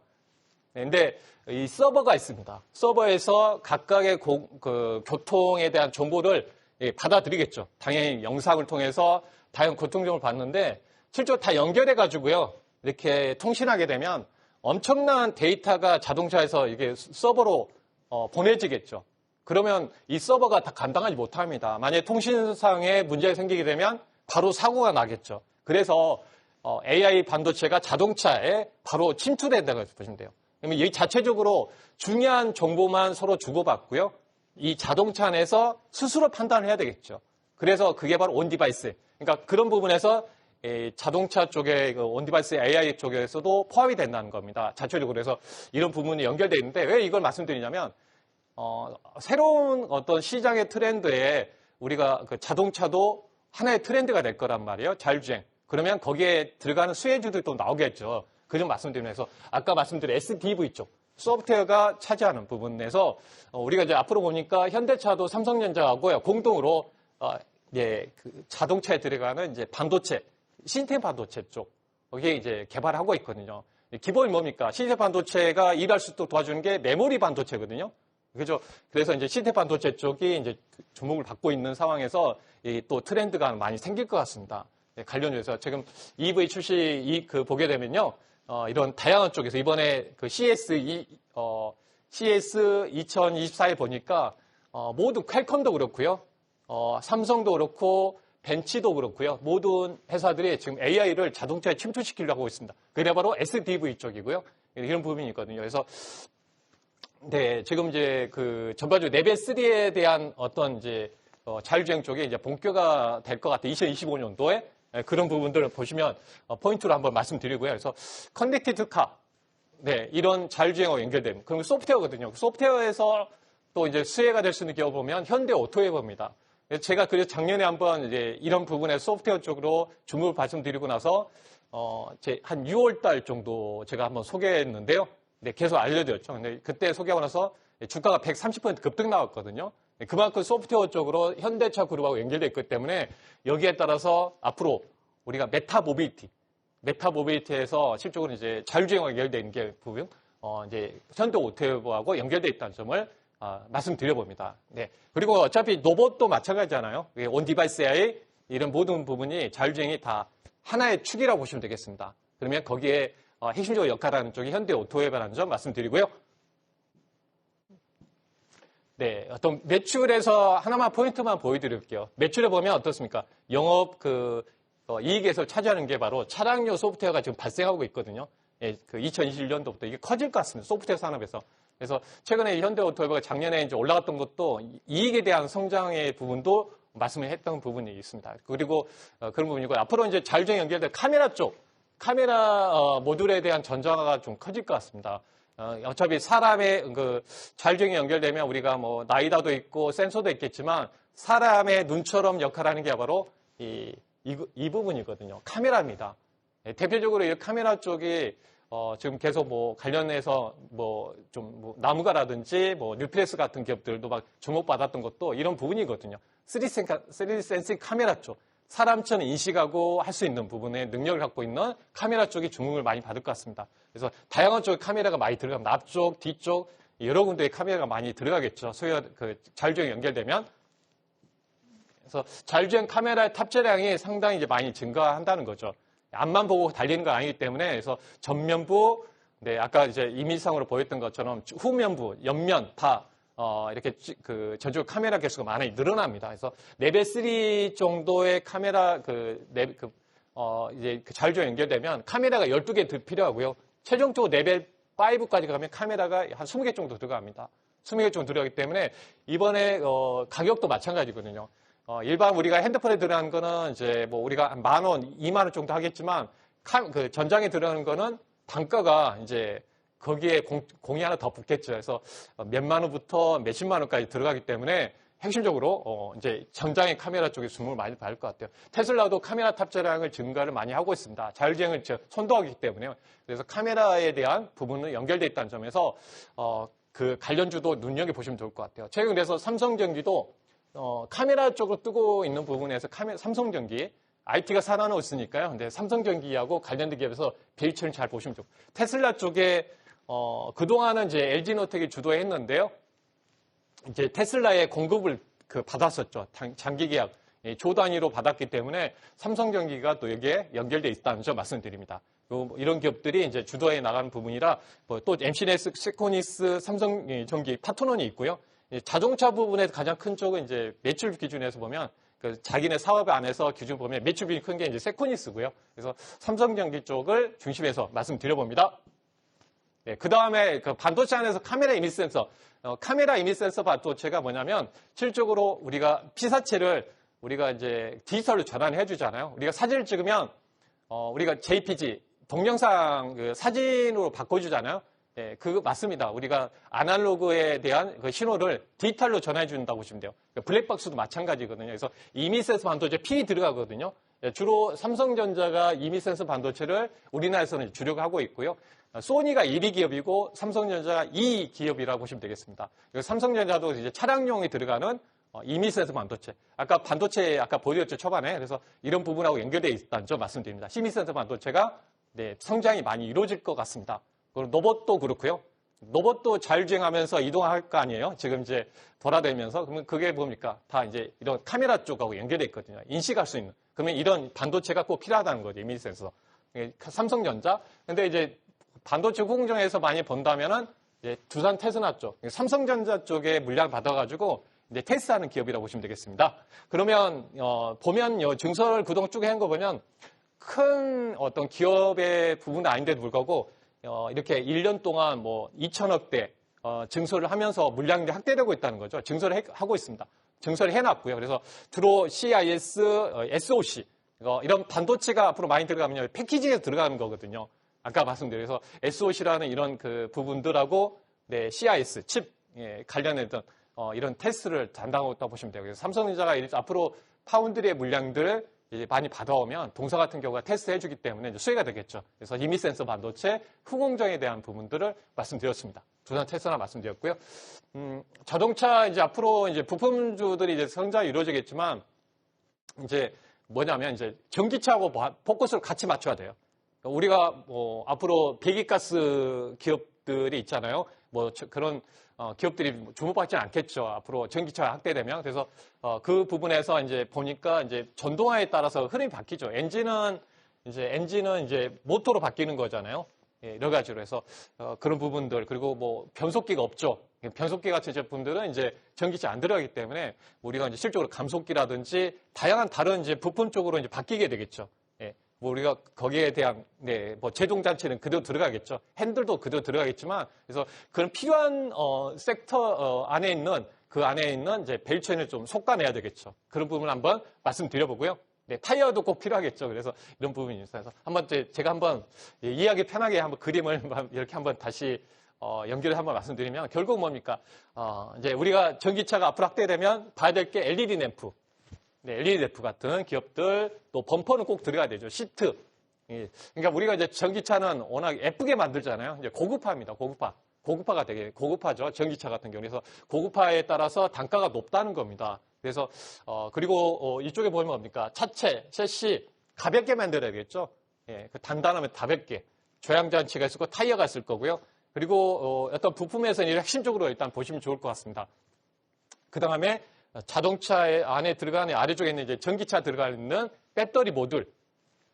근데 이 서버가 있습니다. 서버에서 각각의 교통에 대한 정보를 받아들이겠죠. 당연히 영상을 통해서 다양한 교통정보를 받는데 실제로 다 연결해가지고요. 이렇게 통신하게 되면 엄청난 데이터가 자동차에서 이게 서버로 보내지겠죠. 그러면 이 서버가 다 감당하지 못합니다. 만약에 통신상에 문제가 생기게 되면 바로 사고가 나겠죠. 그래서 AI 반도체가 자동차에 바로 침투된다고 보시면 돼요. 그러면 이 자체적으로 중요한 정보만 서로 주고받고요. 이 자동차 안에서 스스로 판단을 해야 되겠죠. 그래서 그게 바로 온 디바이스. 그러니까 그런 부분에서 자동차 쪽에 온 디바이스 AI 쪽에서도 포함이 된다는 겁니다. 자체적으로. 그래서 이런 부분이 연결되어 있는데 왜 이걸 말씀드리냐면 새로운 어떤 시장의 트렌드에 우리가 그 자동차도 하나의 트렌드가 될 거란 말이에요. 자율주행. 그러면 거기에 들어가는 수혜주들이 또 나오겠죠. 그 점 말씀드리면서 아까 말씀드린 SDV 쪽 소프트웨어가 차지하는 부분에서 우리가 이제 앞으로 보니까 현대차도 삼성전자하고요 공동으로 그 자동차에 들어가는 이제 반도체 시스템 반도체 쪽 거기에 이제 개발하고 있거든요. 기본이 뭡니까? 시스템 반도체가 일할 수 있도록 도와주는 게 메모리 반도체거든요. 그죠? 그래서 이제 시스템 반도체 쪽이 이제 주목을 받고 있는 상황에서 또 트렌드가 많이 생길 것 같습니다. 관련해서 지금 EV 출시 보게 되면요. 이런 다양한 쪽에서 이번에 그 CS 2024에 보니까 모두 퀄컴도 그렇고요. 삼성도 그렇고 벤치도 그렇고요. 모든 회사들이 지금 AI를 자동차에 침투시키려고 하고 있습니다. 그게 바로 SDV 쪽이고요. 이런 부분이 있거든요. 그래서 네, 지금 이제 그 전반적으로 레벨 3에 대한 어떤 이제 자율주행 쪽에 이제 본격화 될 것 같아요. 2025년도에. 그런 부분들을 보시면 포인트로 한번 말씀드리고요. 그래서 커넥티드 카, 네, 이런 자율주행하고 연결된 그럼 소프트웨어거든요. 소프트웨어에서 또 이제 수혜가 될 수 있는 기업 보면 현대 오토웨버입니다. 제가 그래서 작년에 한번 이제 이런 부분에 소프트웨어 쪽으로 주목을 말씀드리고 나서 한 6월 달 정도 제가 한번 소개했는데요. 네, 계속 알려드렸죠. 근데 그때 소개하고 나서 주가가 130% 급등 나왔거든요. 그만큼 소프트웨어 쪽으로 현대차 그룹하고 연결되어 있기 때문에 여기에 따라서 앞으로 우리가 메타 모빌리티에서 실적으로 이제 자율주행과 연결되어 있는 게 부분, 이제 현대 오토웨버하고 연결되어 있다는 점을 말씀드려봅니다. 네. 그리고 어차피 로봇도 마찬가지잖아요. 온 디바이스 AI 이런 모든 부분이 자율주행이 다 하나의 축이라고 보시면 되겠습니다. 그러면 거기에 핵심적으로 역할하는 쪽이 현대 오토웨버라는 점 말씀드리고요. 네, 어떤 매출에서 하나만 포인트만 보여드릴게요. 매출에 보면 어떻습니까? 영업 이익에서 차지하는 게 바로 차량용 소프트웨어가 지금 발생하고 있거든요. 예, 그 2021년도부터 이게 커질 것 같습니다. 소프트웨어 산업에서. 그래서 최근에 현대오토웨버가 작년에 이제 올라갔던 것도 이익에 대한 성장의 부분도 말씀을 했던 부분이 있습니다. 그리고 그런 부분이고 앞으로 이제 자율주행 연결된 카메라 쪽, 카메라 모듈에 대한 전장화가 좀 커질 것 같습니다. 어차피 사람의 자율주행이 연결되면 우리가 뭐 나이다도 있고 센서도 있겠지만 사람의 눈처럼 역할하는 게 바로 이 부분이거든요. 카메라입니다. 대표적으로 이 카메라 쪽이 지금 계속 뭐 관련해서 나무가라든지 뉴플렉스 같은 기업들도 막 주목받았던 것도 이런 부분이거든요. 3D 센싱 카메라 쪽. 사람처럼 인식하고 할 수 있는 부분에 능력을 갖고 있는 카메라 쪽이 주목을 많이 받을 것 같습니다. 그래서 다양한 쪽의 카메라가 많이 들어갑니다. 앞쪽, 뒤쪽 여러 군데의 카메라가 많이 들어가겠죠. 자율주행 연결되면. 그래서 자율주행 카메라의 탑재량이 상당히 이제 많이 증가한다는 거죠. 앞만 보고 달리는 건 아니기 때문에 그래서 전면부, 네, 아까 이제 이미지상으로 보였던 것처럼 후면부, 옆면 다 이렇게 전체적으로 카메라 개수가 많이 늘어납니다. 그래서 레벨 3 정도의 카메라 이제 자율주행 연결되면 카메라가 12개 더 필요하고요. 최종적으로 레벨 5까지 가면 카메라가 한 20개 정도 들어갑니다. 20개 정도 들어가기 때문에 이번에 가격도 마찬가지거든요. 일반 우리가 핸드폰에 들어가는 거는 이제 뭐 우리가 한 10,000원, 20,000원 정도 하겠지만 전장에 들어가는 거는 단가가 이제 거기에 공이 하나 더 붙겠죠. 그래서 몇만 원부터 몇십만 원까지 들어가기 때문에 핵심적으로 이제 전장의 카메라 쪽에 주목을 많이 받을 것 같아요. 테슬라도 카메라 탑재량을 증가를 많이 하고 있습니다. 자율주행을 선도하기 때문에요. 그래서 카메라에 대한 부분은 연결되어 있다는 점에서 그 관련주도 눈여겨보시면 좋을 것 같아요. 최근 그래서 삼성전기도 카메라 쪽으로 뜨고 있는 부분에서 삼성전기 IT가 살아나고 있으니까요. 근데 삼성전기하고 관련된 기업에서 베이처를 잘 보시면 좋고 테슬라 쪽에 그동안은 이제 LG노텍이 주도했는데요. 이제 테슬라의 공급을 받았었죠. 장기 계약 조 단위로 받았기 때문에 삼성전기가 또 여기에 연결돼 있다는 점 말씀드립니다. 이런 기업들이 이제 주도해 나가는 부분이라 또 MCNS, 세코니스, 삼성전기 파트너이 있고요. 자동차 부분에서 가장 큰 쪽은 이제 매출 기준에서 보면 자기네 사업 안에서 기준 보면 매출이 큰 게 이제 세코니스고요. 그래서 삼성전기 쪽을 중심해서 말씀드려봅니다. 네, 그 다음에 그 반도체 안에서 카메라 이미지 센서. 카메라 이미지 센서 반도체가 뭐냐면 실적으로 우리가 피사체를 우리가 이제 디지털로 전환해 주잖아요. 우리가 사진을 찍으면 우리가 JPG 동영상 사진으로 바꿔주잖아요. 예, 그거 맞습니다. 우리가 아날로그에 대한 그 신호를 디지털로 전해 준다고 보시면 돼요. 블랙박스도 마찬가지거든요. 그래서 이미지 센서 반도체 P 들어가거든요. 예, 주로 삼성전자가 이미지 센서 반도체를 우리나라에서는 주력을 하고 있고요. 소니가 1위 기업이고 삼성전자가 2위 기업이라고 보시면 되겠습니다. 삼성전자도 이제 차량용에 들어가는 이미지 센서 반도체. 아까 반도체 보여드렸죠, 초반에. 그래서 이런 부분하고 연결되어 있다는 점 말씀드립니다. 이미지 센서 반도체가 네, 성장이 많이 이루어질 것 같습니다. 그리고 로봇도 그렇고요. 로봇도 자율주행하면서 이동할 거 아니에요? 지금 이제 돌아다니면서. 그러면 그게 뭡니까? 다 이제 이런 카메라 쪽하고 연결되어 있거든요. 인식할 수 있는. 그러면 이런 반도체가 꼭 필요하다는 거죠, 이미지 센서. 삼성전자. 근데 이제 반도체 후공정에서 많이 본다면은 이제 두산 테스나 쪽, 삼성전자 쪽에 물량 받아가지고 이제 테스트하는 기업이라고 보시면 되겠습니다. 그러면 보면 증설 구동 쭉 한 거 보면 큰 어떤 기업의 부분은 아닌데도 불구하고 이렇게 1년 동안 뭐 2천억대 증설을 하면서 물량이 확대되고 있다는 거죠. 증설을 하고 있습니다. 증설을 해놨고요. 그래서 주로 CIS, SOC 이런 반도체가 앞으로 많이 들어가면 패키지에 들어가는 거거든요. 아까 말씀드려서 SOC라는 이런 그 부분들하고 네, CIS, 칩 관련했던 이런 테스트를 담당하고 있다고 보시면 돼요. 그래서 삼성전자가 앞으로 파운드리의 물량들을 이제 많이 받아오면 동사 같은 경우가 테스트해주기 때문에 이제 수혜가 되겠죠. 그래서 이미지 센서 반도체 후공정에 대한 부분들을 말씀드렸습니다. 두산 테스나 말씀드렸고요. 자동차 이제 앞으로 이제 부품주들이 이제 성장이 이루어지겠지만 이제 뭐냐면 이제 전기차하고 포커스를 같이 맞춰야 돼요. 우리가 뭐 앞으로 배기가스 기업들이 있잖아요. 뭐 그런 기업들이 주목받지 않겠죠. 앞으로 전기차가 확대되면. 그래서 그 부분에서 이제 보니까 이제 전동화에 따라서 흐름이 바뀌죠. 엔진은 이제 모터로 바뀌는 거잖아요. 예, 여러 가지로 해서 그런 부분들 그리고 뭐 변속기가 없죠. 변속기 같은 제품들은 이제 전기차 안 들어가기 때문에 우리가 이제 실적으로 감속기라든지 다양한 다른 이제 부품 쪽으로 이제 바뀌게 되겠죠. 예. 뭐 우리가 거기에 대한 뭐 제동 장치는 그대로 들어가겠죠. 핸들도 그대로 들어가겠지만 그래서 그런 필요한 섹터 안에 있는 그 안에 있는 이제 밸류체인을 좀 솎아내야 되겠죠. 그런 부분을 한번 말씀드려보고요. 네, 타이어도 꼭 필요하겠죠. 그래서 이런 부분이 있어서 한번 제가 한번 이해하기 편하게 한번 그림을 이렇게 한번 다시 연결을 한번 말씀드리면 결국 뭡니까? 이제 우리가 전기차가 앞으로 확대되면 봐야 될 게 LED 램프. 네, LED 램프 같은 기업들, 또 범퍼는 꼭 들어가야 되죠. 시트. 그러니까 우리가 이제 전기차는 워낙 예쁘게 만들잖아요. 이제 고급화입니다. 고급화가 되게 고급화죠. 전기차 같은 경우. 그래서 고급화에 따라서 단가가 높다는 겁니다. 그래서, 그리고 이쪽에 보면 뭡니까? 차체, 셰시, 가볍게 만들어야겠죠. 예, 그 단단하면 가볍게. 조향장치가 있을 거고, 타이어가 있을 거고요. 그리고, 어떤 부품에서는 핵심적으로 일단 보시면 좋을 것 같습니다. 그 다음에, 자동차의 안에 들어가는 아래쪽에 있는 이제 전기차 들어가 있는 배터리 모듈,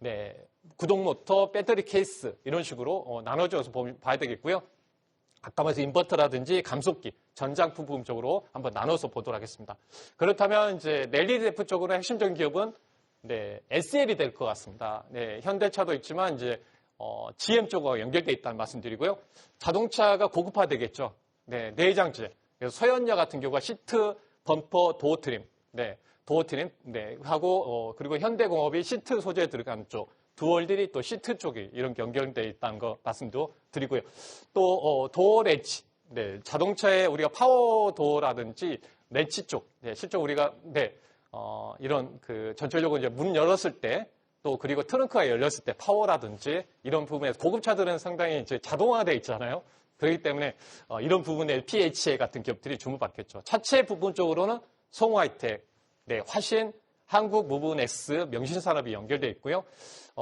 네, 구동 모터, 배터리 케이스 이런 식으로 나눠져서 봐야 되겠고요. 아까 말씀 인버터라든지 감속기, 전장품 부품 쪽으로 한번 나눠서 보도록 하겠습니다. 그렇다면 이제 LED 쪽으로 핵심적인 기업은 네, SL이 될 것 같습니다. 네, 현대차도 있지만 이제 GM 쪽하고 연결돼 있다는 말씀드리고요. 자동차가 고급화되겠죠. 네, 내장재. 그래서 서현야 같은 경우가 시트 범퍼 도어 트림, 네, 도어 트림, 네, 하고, 그리고 현대공업이 시트 소재에 들어가는 쪽, 두월들이 또 시트 쪽이 이런 연결되어 있다는 거 말씀도 드리고요. 또, 도어 엣지, 네, 자동차에 우리가 파워 도어라든지 렌치 쪽, 네, 실제 우리가 이런 그 전체적으로 이제 문 열었을 때 또 그리고 트렁크가 열렸을 때 파워라든지 이런 부분에서 고급차들은 상당히 이제 자동화되어 있잖아요. 그렇기 때문에 이런 부분에 PHA 같은 기업들이 주목받겠죠. 차체 부분 쪽으로는 송화이텍, 네, 화신, 한국 무브넥스, 명신산업이 연결되어 있고요.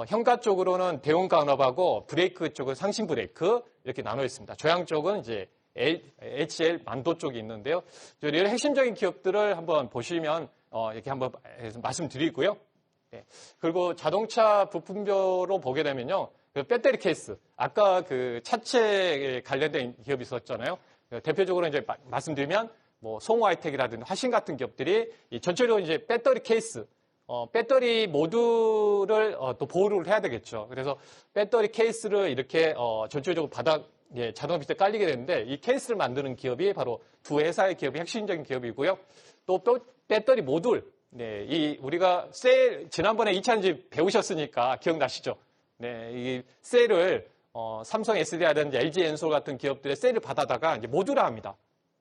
현가 쪽으로는 대웅간업하고 브레이크 쪽은 상신 브레이크 이렇게 나눠 있습니다. 조향 쪽은 이제 HL 만도 쪽이 있는데요. 이런 핵심적인 기업들을 한번 보시면 이렇게 한번 말씀드리고요. 네. 그리고 자동차 부품별로 보게 되면요. 그 배터리 케이스, 아까 그 차체에 관련된 기업이 있었잖아요. 대표적으로 이제 말씀드리면 뭐 송화이텍이라든지 화신 같은 기업들이 전체적으로 이제 배터리 케이스, 배터리 모듈을 또 보호를 해야 되겠죠. 그래서 배터리 케이스를 이렇게 전체적으로 바닥 자동차 밑에 깔리게 되는데 이 케이스를 만드는 기업이 바로 두 회사의 기업이 핵심적인 기업이고요. 또 배터리 모듈, 네, 우리가 셀 지난번에 2차전지 배우셨으니까 기억나시죠? 네, 이 셀을 삼성 SDI라든지 LG 엔솔 같은 기업들의 셀을 받아다가 이제 모듈화합니다.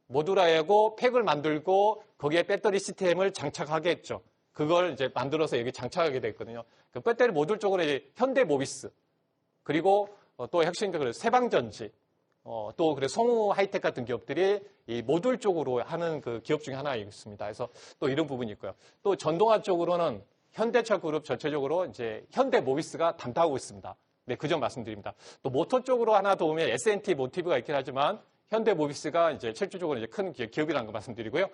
모듈화하고 팩을 만들고 거기에 배터리 시스템을 장착하게 했죠. 그걸 이제 만들어서 여기 장착하게 됐거든요. 그 배터리 모듈 쪽으로 이제 현대모비스 그리고 또 핵심적으로 세방전지 또 그래 성우 하이텍 같은 기업들이 이 모듈 쪽으로 하는 그 기업 중에 하나입니다. 그래서 또 이런 부분이 있고요. 또 전동화 쪽으로는 현대차 그룹 전체적으로 이제 현대모비스가 담당하고 있습니다. 네, 그 점 말씀드립니다. 또 모터 쪽으로 하나 더 보면 S&T 모티브가 있긴 하지만 현대모비스가 이제 실질적으로 이제 큰 기업이라는 거 말씀드리고요.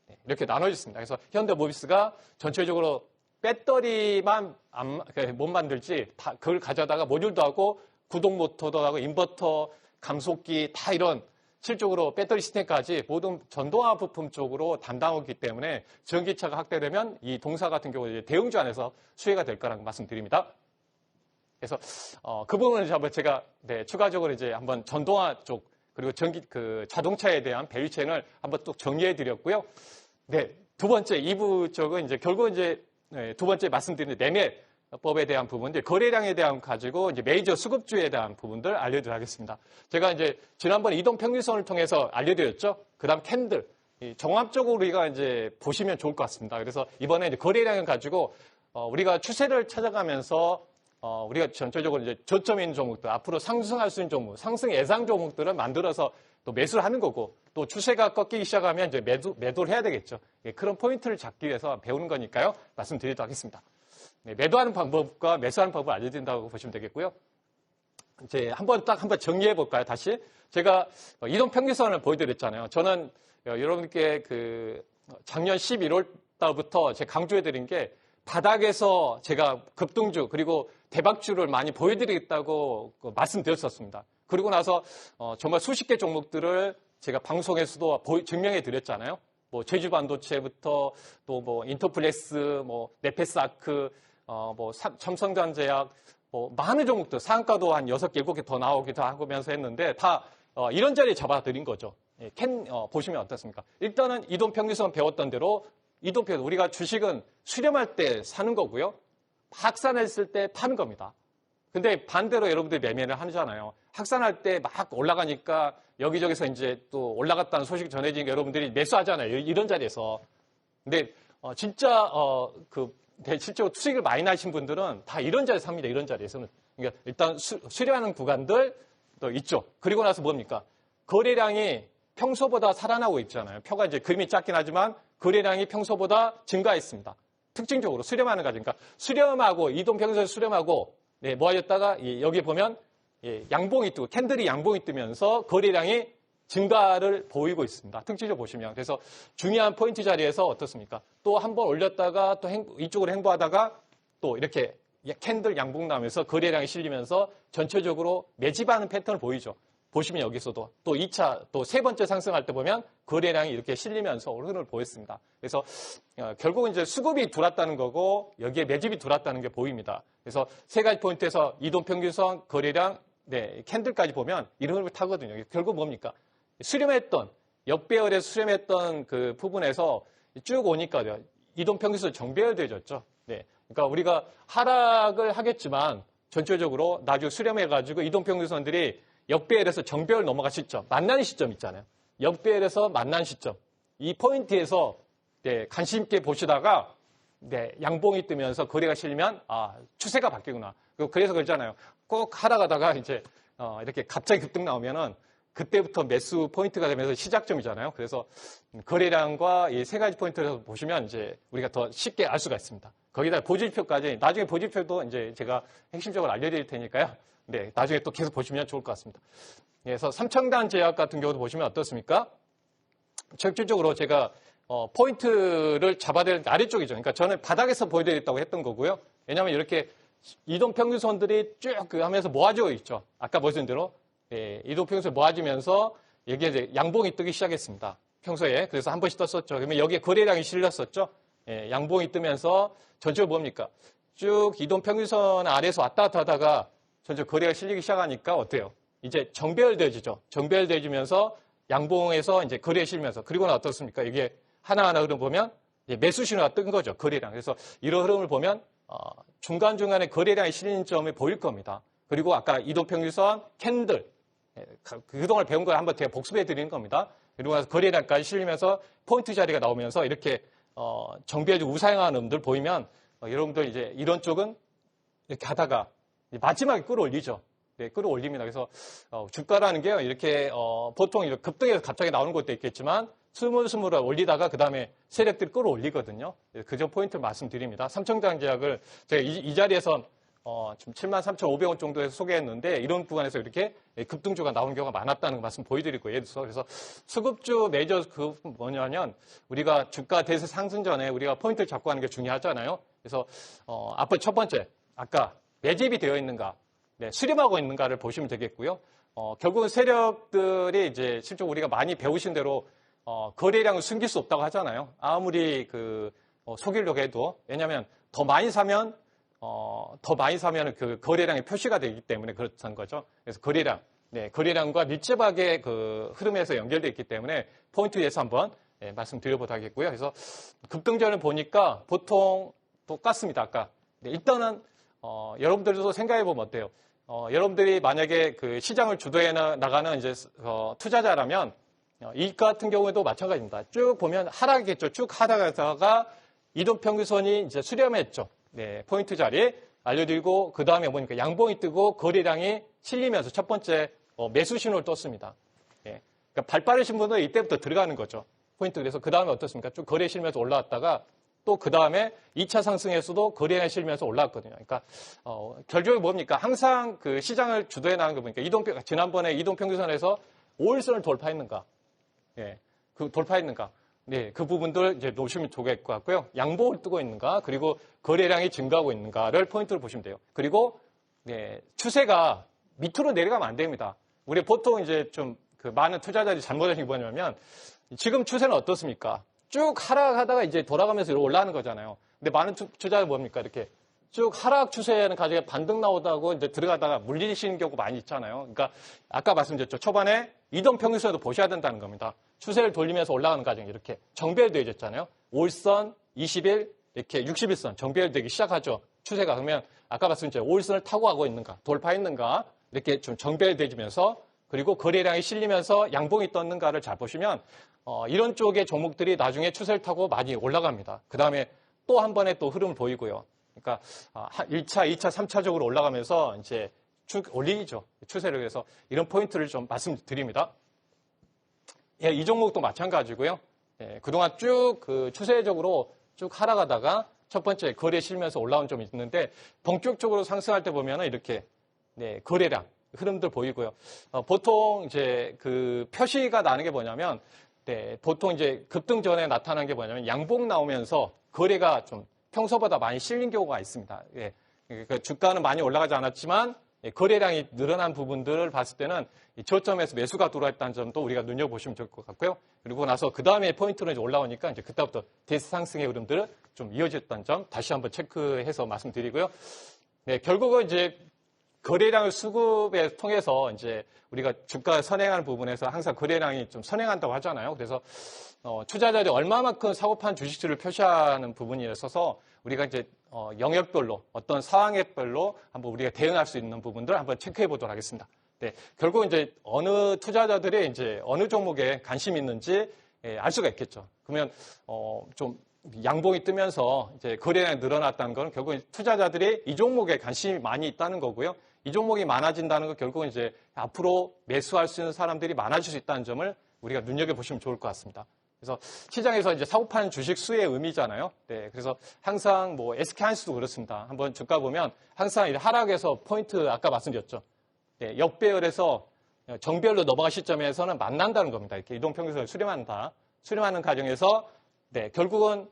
네, 이렇게 나눠져 있습니다. 그래서 현대모비스가 전체적으로 배터리만 못 만들지 그걸 가져다가 모듈도 하고 구동 모터도 하고 인버터, 감속기 다 이런 실적으로 배터리 시스템까지 모든 전동화 부품 쪽으로 담당하기 때문에 전기차가 확대되면 이 동사 같은 경우 이제 대응주 안에서 수혜가 될 거라는 말씀드립니다. 그래서 그 부분을 한번 제가 추가적으로 이제 한번 전동화 쪽 그리고 자동차에 대한 밸류체인을 한번 또 정리해 드렸고요. 네, 두 번째 2부 쪽은 이제 결국 이제 두 번째 말씀드린 매매법에 대한 부분들, 거래량에 대한 가지고 이제 메이저 수급주에 대한 부분들 알려드리도록 하겠습니다. 제가 이제 지난번에 이동평균선을 통해서 알려드렸죠. 그다음 캔들. 종합적으로 우리가 이제 보시면 좋을 것 같습니다. 그래서 이번에 이제 거래량을 가지고 우리가 추세를 찾아가면서 우리가 전체적으로 이제 저점 있는 종목들, 앞으로 상승할 수 있는 종목, 상승 예상 종목들을 만들어서 또 매수를 하는 거고, 또 추세가 꺾이기 시작하면 이제 매도를 해야 되겠죠. 그런 포인트를 잡기 위해서 배우는 거니까요. 말씀드리도록 하겠습니다. 네, 매도하는 방법과 매수하는 방법을 알려드린다고 보시면 되겠고요. 이제 한번 정리해 볼까요? 다시 제가 이동 평균선을 보여드렸잖아요. 저는 여러분께 그 작년 11월 달부터 제가 강조해 드린 게 바닥에서 제가 급등주 그리고 대박주를 많이 보여드리겠다고 말씀드렸었습니다. 그리고 나서 정말 수십 개 종목들을 제가 방송에서도 증명해 드렸잖아요. 뭐 제주반도체부터 또 뭐 인터플렉스, 뭐 네페스아크, 뭐 첨성전제약, 뭐 많은 종목들 상한가도 한 6개, 7개 더 나오기도 하면서 했는데 다 이런 자리에 잡아드린 거죠. 보시면 어떻습니까? 일단은 이동평균선 배웠던 대로 이동평균 우리가 주식은 수렴할 때 사는 거고요. 확산했을 때 파는 겁니다. 근데 반대로 여러분들이 매매를 하잖아요. 확산할 때 막 올라가니까 여기저기서 이제 또 올라갔다는 소식이 전해지니까 여러분들이 매수하잖아요. 이런 자리에서. 근데 진짜 실제로 수익을 많이 나신 분들은 다 이런 자리에서 삽니다. 이런 자리에서는. 그러니까 일단 수렴하는 구간들 또 있죠. 그리고 나서 뭡니까? 거래량이 평소보다 살아나고 있잖아요. 표가 이제 그림이 작긴 하지만 거래량이 평소보다 증가했습니다. 특징적으로 수렴하는 과정. 그러니까 수렴하고 이동평균선 수렴하고 모아졌다가 여기 보면 양봉이 뜨고 캔들이 양봉이 뜨면서 거래량이 증가를 보이고 있습니다. 특징적으로 보시면. 그래서 중요한 포인트 자리에서 어떻습니까? 또 한 번 올렸다가 또 이쪽으로 행보하다가 또 이렇게 캔들 양봉 나면서 거래량이 실리면서 전체적으로 매집하는 패턴을 보이죠. 보시면 여기서도 또 2차, 또 세 번째 상승할 때 보면 거래량이 이렇게 실리면서 흐름을 보였습니다. 그래서 결국은 이제 수급이 들어왔다는 거고 여기에 매집이 들어왔다는 게 보입니다. 그래서 세 가지 포인트에서 이동평균선, 거래량, 캔들까지 보면 이런 흐름을 타거든요. 결국 뭡니까? 수렴했던, 역배열에서 수렴했던 그 부분에서 쭉 오니까요. 이동평균선 정배열되졌죠. 그러니까 우리가 하락을 하겠지만 전체적으로 나중에 수렴해가지고 이동평균선들이 역배열에서 정배열 넘어갈 시점, 만나는 시점 있잖아요. 역배열에서 만난 시점. 이 포인트에서 네, 관심 있게 보시다가 네, 양봉이 뜨면서 거래가 실리면 추세가 바뀌구나. 그래서 그러잖아요. 꼭 하다 가다가 이제 이렇게 갑자기 급등 나오면은 그때부터 매수 포인트가 되면서 시작점이잖아요. 그래서 거래량과 이 세 가지 포인트를 보시면 이제 우리가 더 쉽게 알 수가 있습니다. 거기다 보직표까지 나중에 보직표도 이제 제가 핵심적으로 알려드릴 테니까요. 네, 나중에 또 계속 보시면 좋을 것 같습니다. 그래서 삼청단 제약 같은 경우도 보시면 어떻습니까? 실질적으로 제가 포인트를 잡아야 될 아래쪽이죠. 그러니까 저는 바닥에서 보여드렸다고 했던 거고요. 왜냐하면 이렇게 이동평균선들이 쭉 하면서 모아져 있죠. 아까 보신 대로 이동평균선 모아지면서 여기에 이제 양봉이 뜨기 시작했습니다. 평소에. 그래서 한 번씩 떴었죠. 그러면 여기에 거래량이 실렸었죠. 양봉이 뜨면서 전체적으로 뭡니까? 쭉 이동평균선 아래에서 왔다 갔다 하다가 전체적으로 거래가 실리기 시작하니까 어때요? 이제 정배열되어지죠. 정배열되어지면서 양봉에서 이제 거래에 실리면서 그리고는 어떻습니까? 이게 하나하나 흐름 보면 매수 신호가 뜬 거죠. 거래량. 그래서 이런 흐름을 보면 중간중간에 거래량이 실리는 점이 보일 겁니다. 그리고 아까 이동평균선, 캔들 그동안 배운 걸 한번 제가 복습해 드리는 겁니다. 그리고 나서 거래량까지 실리면서 포인트 자리가 나오면서 이렇게 정비해주 우상향하는 놈들 보이면 여러분들 이제 이런 쪽은 이렇게 하다가 마지막에 끌어올리죠. 네, 끌어올립니다. 그래서 주가라는 게요, 이렇게 보통 이렇게 급등해서 갑자기 나오는 것도 있겠지만 스물스물 올리다가 그 다음에 세력들이 끌어올리거든요. 그 점 포인트 말씀드립니다. 삼청장제약을 제가 이 자리에서 지금 73,500원 정도에서 소개했는데 이런 구간에서 이렇게 급등주가 나오는 경우가 많았다는 말씀 보여드리고 예를 들어서 그래서 수급주 메이저 그 뭐냐면 우리가 주가 대세 상승 전에 우리가 포인트를 잡고 하는 게 중요하잖아요. 그래서 앞으로 첫 번째 아까 매집이 되어 있는가, 네, 수렴하고 있는가를 보시면 되겠고요. 결국은 세력들이 이제 실제로 우리가 많이 배우신 대로 거래량을 숨길 수 없다고 하잖아요. 아무리 속이려고 해도 왜냐하면 더 많이 사면 그 거래량의 표시가 되기 때문에 그렇다는 거죠. 그래서 거래량과 밀접하게 그 흐름에서 연결되어 있기 때문에 포인트에서 한번 말씀드려보도록 하겠고요. 그래서 급등전을 보니까 보통 똑같습니다. 아까 일단은 여러분들도 생각해보면 어때요? 여러분들이 만약에 그 시장을 주도해 나가는 이제 투자자라면 이 같은 경우에도 마찬가지입니다. 쭉 보면 하락했죠. 쭉 하락하다가 이동평균선이 이제 수렴했죠. 네, 포인트 자리 알려드리고 그 다음에 보니까 양봉이 뜨고 거래량이 실리면서 첫 번째 매수 신호를 떴습니다. 예, 그러니까 발 빠르신 분은 이때부터 들어가는 거죠. 포인트. 그래서 그 다음에 어떻습니까? 쭉 거래 실면서 올라왔다가 또 그 다음에 2차 상승에서도 거래량이 실면서 올라왔거든요. 그러니까 결국에 뭡니까? 항상 그 시장을 주도해 나가는 거 보니까 지난번에 이동평균선에서 5일선을 돌파했는가? 예, 그 돌파했는가? 네, 그 부분들 이제 놓으시면 좋을 것 같고요. 양봉을 뜨고 있는가, 그리고 거래량이 증가하고 있는가를 포인트로 보시면 돼요. 그리고 네, 추세가 밑으로 내려가면 안 됩니다. 우리 보통 이제 좀 그 많은 투자자들이 잘못하신 게 뭐냐면 지금 추세는 어떻습니까? 쭉 하락하다가 이제 돌아가면서 올라가는 거잖아요. 근데 많은 투자자들 뭡니까? 이렇게 쭉 하락 추세는 가지고 반등 나오다고 이제 들어가다가 물리시는 경우가 많이 있잖아요. 그러니까 아까 말씀드렸죠. 초반에 이동평균선도 보셔야 된다는 겁니다. 추세를 돌리면서 올라가는 과정이 이렇게 정배열되어졌잖아요. 5일선, 20일, 이렇게 60일선 정배열되기 시작하죠. 추세가. 그러면 아까 말씀드렸죠. 5일선을 타고 가고 있는가, 돌파했는가, 이렇게 좀 정배열되면서 그리고 거래량이 실리면서 양봉이 떴는가를 잘 보시면 이런 쪽의 종목들이 나중에 추세를 타고 많이 올라갑니다. 그 다음에 또 한 번에 또 흐름을 보이고요. 그러니까 1차, 2차, 3차적으로 올라가면서 이제 쭉 올리죠. 추세를. 그래서 이런 포인트를 좀 말씀드립니다. 예, 이 종목도 마찬가지고요. 예, 그동안 쭉 그 추세적으로 쭉 하락하다가 첫 번째 거래에 실면서 올라온 점이 있는데 본격적으로 상승할 때 보면은 이렇게 네, 거래량 흐름들 보이고요. 보통 이제 그 표시가 나는 게 뭐냐면 네, 보통 이제 급등 전에 나타나는 게 뭐냐면 양봉 나오면서 거래가 좀 평소보다 많이 실린 경우가 있습니다. 예, 그러니까 주가는 많이 올라가지 않았지만 거래량이 늘어난 부분들을 봤을 때는 저점에서 매수가 들어왔다는 점도 우리가 눈여보시면 좋을 것 같고요. 그리고 나서 그 다음에 포인트로 이제 올라오니까 이제 그때부터 대세 상승의 흐름들을 좀 이어졌다는 점 다시 한번 체크해서 말씀드리고요. 네, 결국은 이제 거래량을 수급에 통해서 이제 우리가 주가 선행하는 부분에서 항상 거래량이 좀 선행한다고 하잖아요. 그래서 투자자들이 얼마만큼 사고판 주식수를 표시하는 부분에 있어서 우리가 이제 영역별로 어떤 상황별로 한번 우리가 대응할 수 있는 부분들을 한번 체크해 보도록 하겠습니다. 네, 결국 이제 어느 투자자들이 이제 어느 종목에 관심이 있는지 알 수가 있겠죠. 그러면 좀 양봉이 뜨면서 이제 거래량이 늘어났다는 건 결국은 투자자들이 이 종목에 관심이 많이 있다는 거고요. 이 종목이 많아진다는 건 결국은 이제 앞으로 매수할 수 있는 사람들이 많아질 수 있다는 점을 우리가 눈여겨보시면 좋을 것 같습니다. 그래서 시장에서 이제 사고 파는 주식 수의 의미잖아요. 네, 그래서 항상 뭐 SK하이닉스도 그렇습니다. 한번 주가 보면 항상 하락에서 포인트 아까 말씀드렸죠. 네, 역배열에서 정배열로 넘어갈 시점에서는 만난다는 겁니다. 이렇게 이동평균선을 수렴한다. 수렴하는 과정에서 네, 결국은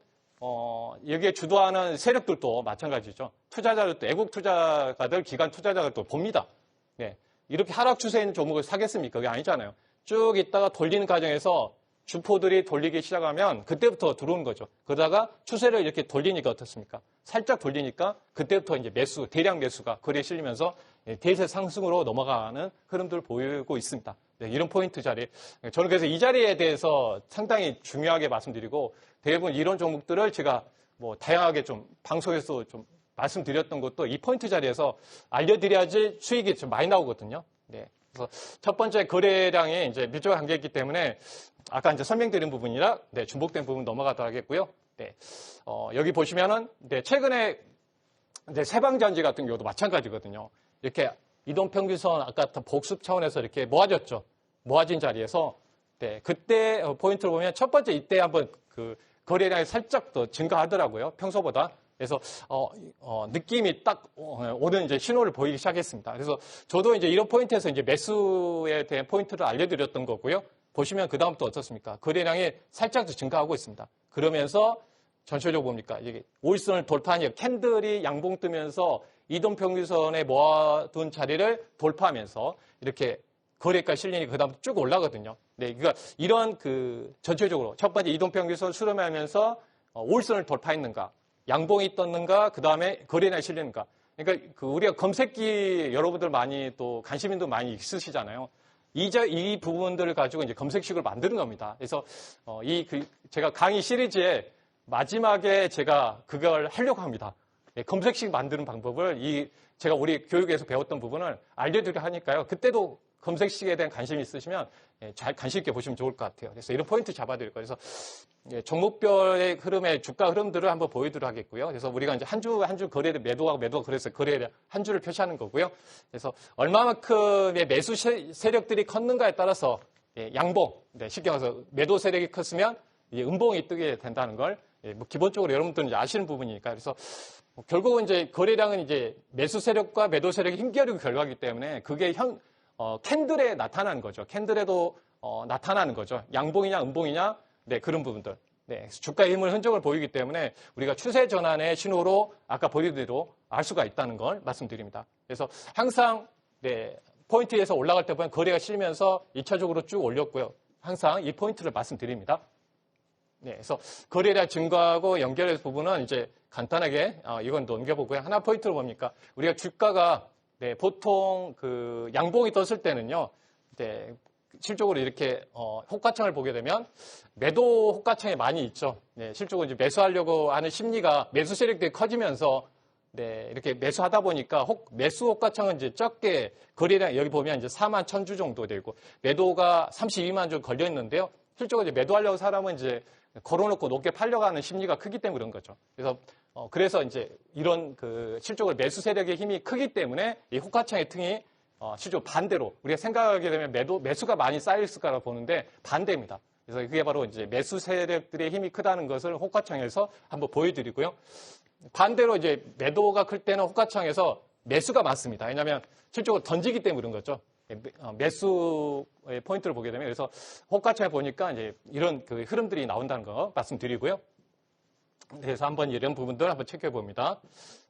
여기에 주도하는 세력들도 마찬가지죠. 투자자들도 애국 투자가들, 기관 투자자들도 봅니다. 네, 이렇게 하락 추세에 있는 종목을 사겠습니까? 그게 아니잖아요. 쭉 있다가 돌리는 과정에서 주포들이 돌리기 시작하면 그때부터 들어오는 거죠. 그러다가 추세를 이렇게 돌리니까 어떻습니까? 살짝 돌리니까 그때부터 이제 매수, 대량 매수가 거래에 실리면서 대세 상승으로 넘어가는 흐름들을 보이고 있습니다. 네, 이런 포인트 자리. 저는 그래서 이 자리에 대해서 상당히 중요하게 말씀드리고 대부분 이런 종목들을 제가 뭐 다양하게 좀 방송에서 좀 말씀드렸던 것도 이 포인트 자리에서 알려드려야지 수익이 좀 많이 나오거든요. 네. 그래서 첫 번째 거래량이 이제 밀접한 관계있기 때문에 아까 이제 설명드린 부분이라 네, 중복된 부분 넘어가도록 하겠고요. 네. 여기 보시면은 네, 최근에 이제 세방전지 같은 경우도 마찬가지거든요. 이렇게 이동평균선 아까 복습 차원에서 이렇게 모아졌죠. 모아진 자리에서 네, 그때 포인트를 보면 첫 번째 이때 한번 그 거래량이 살짝 더 증가하더라고요. 평소보다. 그래서 느낌이 딱 오는 이제 신호를 보이기 시작했습니다. 그래서 저도 이제 이런 포인트에서 이제 매수에 대한 포인트를 알려드렸던 거고요. 보시면 그 다음부터 어떻습니까? 거래량이 살짝 더 증가하고 있습니다. 그러면서 전체적으로 봅니까? 이게 5일선을 돌파하니 캔들이 양봉 뜨면서 이동평균선에 모아둔 자리를 돌파하면서 이렇게 거래가 실린이 그 다음부터 쭉 올라가거든요. 네, 그러니까 이런 그 전체적으로 첫 번째 이동평균선 수렴하면서 5일선을 돌파했는가? 양봉이 떴는가, 그 다음에 거래량이 실리는가. 그러니까 그 우리가 검색기 여러분들 많이 또 관심인도 많이 있으시잖아요. 이 부분들을 가지고 이제 검색식을 만드는 겁니다. 그래서 제가 강의 시리즈에 마지막에 제가 그걸 하려고 합니다. 검색식 만드는 방법을 제가 우리 교육에서 배웠던 부분을 알려드리려 하니까요. 그때도 검색식에 대한 관심이 있으시면 잘 관심 있게 보시면 좋을 것 같아요. 그래서 이런 포인트 잡아드릴 거예요. 그래서 종목별의 흐름의 주가 흐름들을 한번 보여드리도록 하겠고요. 그래서 우리가 이제 한 주 거래를 매도가 그래서 거래를 한 주를 표시하는 거고요. 그래서 얼마만큼의 매수 세력들이 컸는가에 따라서 양봉, 쉽게 말해서 매도 세력이 컸으면 이제 음봉이 뜨게 된다는 걸 뭐 기본적으로 여러분들은 이제 아시는 부분이니까 그래서 결국은 이제 거래량은 이제 매수 세력과 매도 세력의 힘겨루기 결과이기 때문에 그게 캔들에 나타나는 거죠. 캔들에도 나타나는 거죠. 양봉이냐 음봉이냐 네, 그런 부분들. 네, 주가의 힘을 흔적을 보이기 때문에 우리가 추세 전환의 신호로 아까 보여드린 대로 알 수가 있다는 걸 말씀드립니다. 그래서 항상 네, 포인트에서 올라갈 때 보면 거래가 실리면서 2차적으로 쭉 올렸고요. 항상 이 포인트를 말씀드립니다. 네, 그래서 거래량 증가하고 연결된 부분은 이제 간단하게 이건 넘겨보고요. 하나 포인트로 뭡니까? 우리가 주가가 네, 보통 그 양봉이 떴을 때는요. 네, 실적으로 이렇게 호가창을 보게 되면 매도 호가창이 많이 있죠. 네, 실적으로 이제 매수하려고 하는 심리가 매수 세력들이 커지면서 네, 이렇게 매수하다 보니까 매수 호가창은 이제 적게 거래량 여기 보면 이제 4만 1000주 정도 되고 매도가 32만 주 걸려 있는데요. 실적으로 이제 매도하려고 사람은 이제 걸어놓고 높게 팔려고 하는 심리가 크기 때문에 그런 거죠. 그래서 이제 이런 그 실적으로 매수 세력의 힘이 크기 때문에 이 호가창의 틈이 실제로 반대로 우리가 생각하게 되면 매수가 많이 쌓였을 거라고 보는데 반대입니다. 그래서 그게 바로 이제 매수 세력들의 힘이 크다는 것을 호가창에서 한번 보여드리고요. 반대로 이제 매도가 클 때는 호가창에서 매수가 많습니다. 왜냐하면 실적으로 던지기 때문에 그런 거죠. 매수의 포인트를 보게 되면 그래서 호가창에 보니까 이제 이런 그 흐름들이 나온다는 거 말씀드리고요. 그래서 한번 이런 부분들 한번 체크해 봅니다.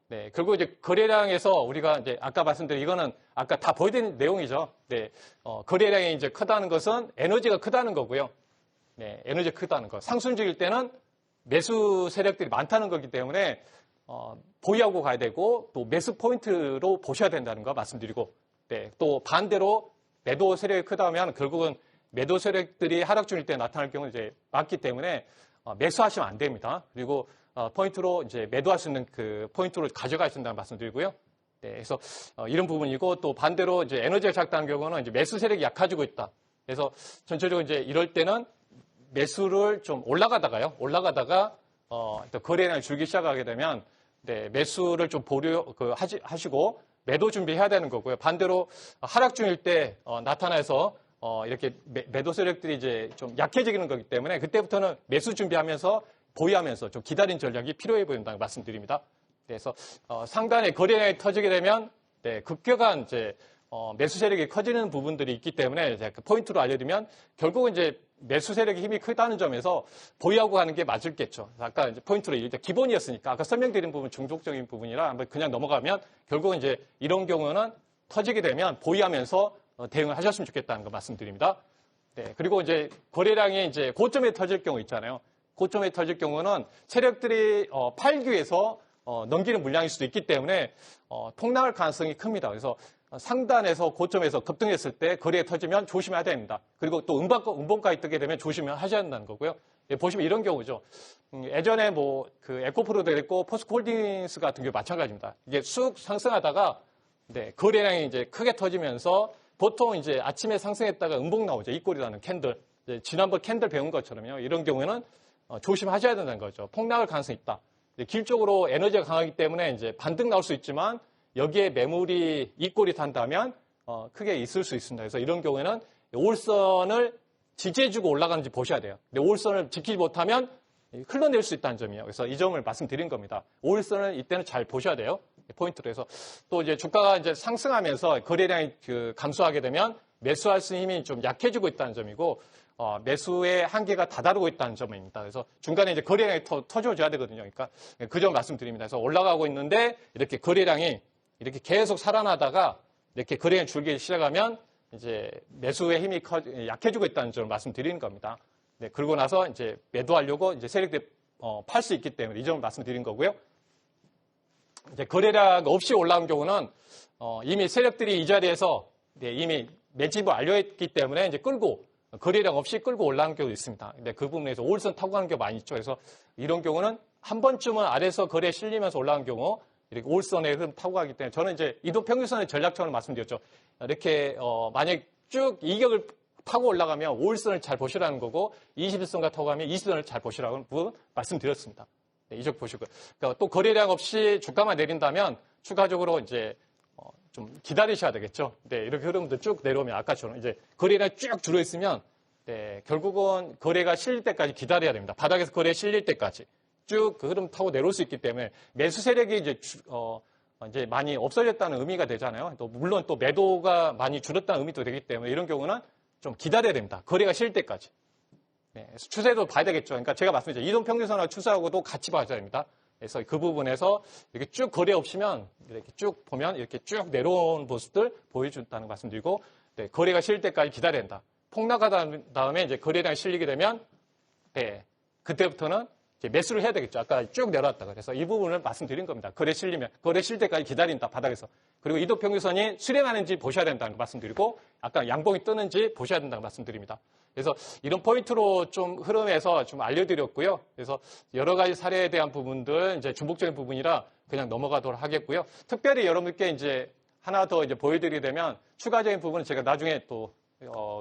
네, 그리고 이제 거래량에서 우리가 이제 아까 말씀드린 이거는 아까 다 보여드린 내용이죠. 네, 거래량이 이제 크다는 것은 에너지가 크다는 거고요. 네, 에너지가 크다는 거. 상승적일 때는 매수 세력들이 많다는 거기 때문에 보유하고 가야 되고 또 매수 포인트로 보셔야 된다는 거 말씀드리고 네, 또 반대로 매도 세력이 크다 하면 결국은 매도 세력들이 하락 중일 때 나타날 경우 이제 많기 때문에 매수하시면 안 됩니다. 그리고 포인트로 이제 매도할 수 있는 그 포인트로 가져가신다는 말씀드리고요. 네, 그래서 이런 부분이고 또 반대로 이제 에너지가 작다는 경우는 이제 매수 세력이 약해지고 있다. 그래서 전체적으로 이제 이럴 때는 매수를 좀 올라가다가 또 거래량이 줄기 시작하게 되면 네, 매수를 좀 하시고 매도 준비해야 되는 거고요. 반대로 하락 중일 때 나타나서 이렇게 매도 세력들이 이제 좀 약해지는 거기 때문에 그때부터는 매수 준비하면서 보유하면서 좀 기다린 전략이 필요해 보인다고 말씀드립니다. 그래서 상단에 거래량이 터지게 되면 네, 급격한 이제 매수 세력이 커지는 부분들이 있기 때문에 그 포인트로 알려드리면 결국은 이제 매수 세력이 힘이 크다는 점에서 보유하고 가는 게 맞을겠죠. 아까 이제 포인트로 일단 기본이었으니까 아까 설명드린 부분 중독적인 부분이라 한번 그냥 넘어가면 결국은 이제 이런 경우는 터지게 되면 보유하면서 대응을 하셨으면 좋겠다는 거 말씀드립니다. 네, 그리고 이제 거래량이 이제 고점에 터질 경우 있잖아요. 고점에 터질 경우는 세력들이 팔기 위해서 넘기는 물량일 수도 있기 때문에 폭락할 가능성이 큽니다. 그래서 상단에서 고점에서 급등했을 때 거래에 터지면 조심해야 됩니다. 그리고 또 음봉가에 뜨게 되면 조심하셔야 한다는 거고요. 예, 보시면 이런 경우죠. 예전에 뭐 그 에코프로도 있고 포스코홀딩스 같은 경우 마찬가지입니다. 이게 쑥 상승하다가 네, 거래량이 이제 크게 터지면서 보통 이제 아침에 상승했다가 음봉 나오죠. 이 꼴이라는 캔들. 지난번 캔들 배운 것처럼요. 이런 경우에는 조심하셔야 된다는 거죠. 폭락할 가능성이 있다. 길적으로 에너지가 강하기 때문에 이제 반등 나올 수 있지만 여기에 매물이 이 꼴이 탄다면 크게 있을 수 있습니다. 그래서 이런 경우에는 5일선을 지지해주고 올라가는지 보셔야 돼요. 근데 5일선을 지키지 못하면 흘러낼 수 있다는 점이에요. 그래서 이 점을 말씀드린 겁니다. 5일선을 이때는 잘 보셔야 돼요. 포인트로 해서 또 이제 주가가 이제 상승하면서 거래량이 감소하게 되면 매수할 수 있는 힘이 좀 약해지고 있다는 점이고 매수의 한계가 다다르고 있다는 점입니다. 그래서 중간에 이제 거래량이 터져줘야 되거든요. 그러니까 그 점 말씀드립니다. 그래서 올라가고 있는데 이렇게 거래량이 이렇게 계속 살아나다가 이렇게 거래량이 줄기 시작하면 이제 매수의 힘이 약해지고 있다는 점을 말씀드리는 겁니다. 네, 그러고 나서 이제 매도하려고 이제 세력들이 팔 수 있기 때문에 이 점을 말씀드린 거고요. 이제 거래량 없이 올라온 경우는 이미 세력들이 이 자리에서 네, 이미 매집을 완료했기 때문에 이제 거래량 없이 끌고 올라온 경우도 있습니다. 근데 그 부분에서 5일선 타고 가는 경우 많이 있죠. 그래서 이런 경우는 한 번쯤은 아래에서 거래에 실리면서 올라온 경우 이렇게 5일선의 흐름 타고 가기 때문에 저는 이제 이동평균선의 전략처럼 말씀드렸죠. 이렇게 만약 쭉 이격을 파고 올라가면 5일선을 잘 보시라는 거고 21선과 타고 가면 20선을 잘 보시라는 부분 말씀드렸습니다. 네, 이쪽 보시고요. 그러니까 또 거래량 없이 주가만 내린다면 추가적으로 이제 좀 기다리셔야 되겠죠. 네, 이렇게 흐름도 쭉 내려오면 아까처럼 이제 거래량 쭉 들어있으면 네, 결국은 거래가 실릴 때까지 기다려야 됩니다. 바닥에서 거래 실릴 때까지 쭉 그 흐름 타고 내려올 수 있기 때문에 매수 세력이 이제 많이 없어졌다는 의미가 되잖아요. 또 물론 또 매도가 많이 줄었다는 의미도 되기 때문에 이런 경우는 좀 기다려야 됩니다. 거래가 실릴 때까지. 네, 추세도 봐야 되겠죠. 그러니까 제가 말씀드렸죠. 이동평균선하고 추세하고도 같이 봐야 됩니다. 그래서 그 부분에서 이렇게 쭉 거래 없이면 이렇게 쭉 보면 이렇게 쭉 내려온 모습들 보여준다는 말씀드리고 네, 거래가 실릴 때까지 기다려야 된다. 폭락하다 다음에 이제 거래량이 실리게 되면 네, 그때부터는 이제 매수를 해야 되겠죠. 아까 쭉 내려왔다가. 그래서 이 부분을 말씀드린 겁니다. 거래 실릴 때까지 기다린다, 바닥에서. 그리고 이동평균선이 수렴하는지 보셔야 된다는 거 말씀드리고, 아까 양봉이 뜨는지 보셔야 된다는 말씀드립니다. 그래서 이런 포인트로 좀 흐름에서 좀 알려드렸고요. 그래서 여러 가지 사례에 대한 부분들, 이제 중복적인 부분이라 그냥 넘어가도록 하겠고요. 특별히 여러분께 이제 하나 더 이제 보여드리게 되면 추가적인 부분은 제가 나중에 또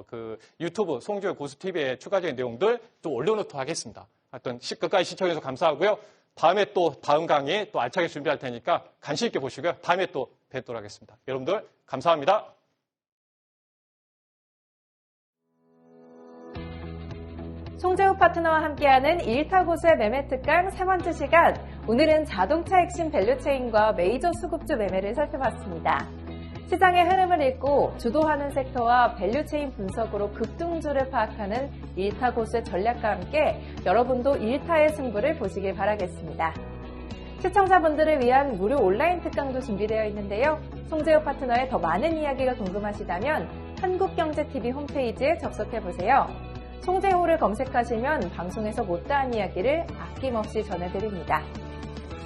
그 유튜브 송주열 고수TV에 추가적인 내용들 또 올려놓도록 하겠습니다. 하여튼 끝까지 시청해주셔서 감사하고요. 다음에 또 다음 강의 또 알차게 준비할 테니까 관심 있게 보시고요. 다음에 또 뵙도록 하겠습니다. 여러분들 감사합니다. 송재호 파트너와 함께하는 1타 고수의 매매 특강 3번째 시간. 오늘은 자동차 핵심 밸류체인과 메이저 수급주 매매를 살펴봤습니다. 시장의 흐름을 읽고 주도하는 섹터와 밸류체인 분석으로 급등주를 파악하는 1타 고수의 전략과 함께 여러분도 1타의 승부를 보시길 바라겠습니다. 시청자분들을 위한 무료 온라인 특강도 준비되어 있는데요. 송재호 파트너의 더 많은 이야기가 궁금하시다면 한국경제TV 홈페이지에 접속해보세요. 송재호를 검색하시면 방송에서 못다한 이야기를 아낌없이 전해드립니다.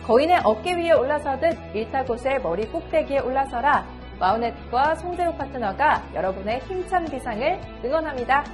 거인의 어깨 위에 올라서듯 1타 고수의 머리 꼭대기에 올라서라. 마우넷과 송재호 파트너가 여러분의 힘찬 비상을 응원합니다.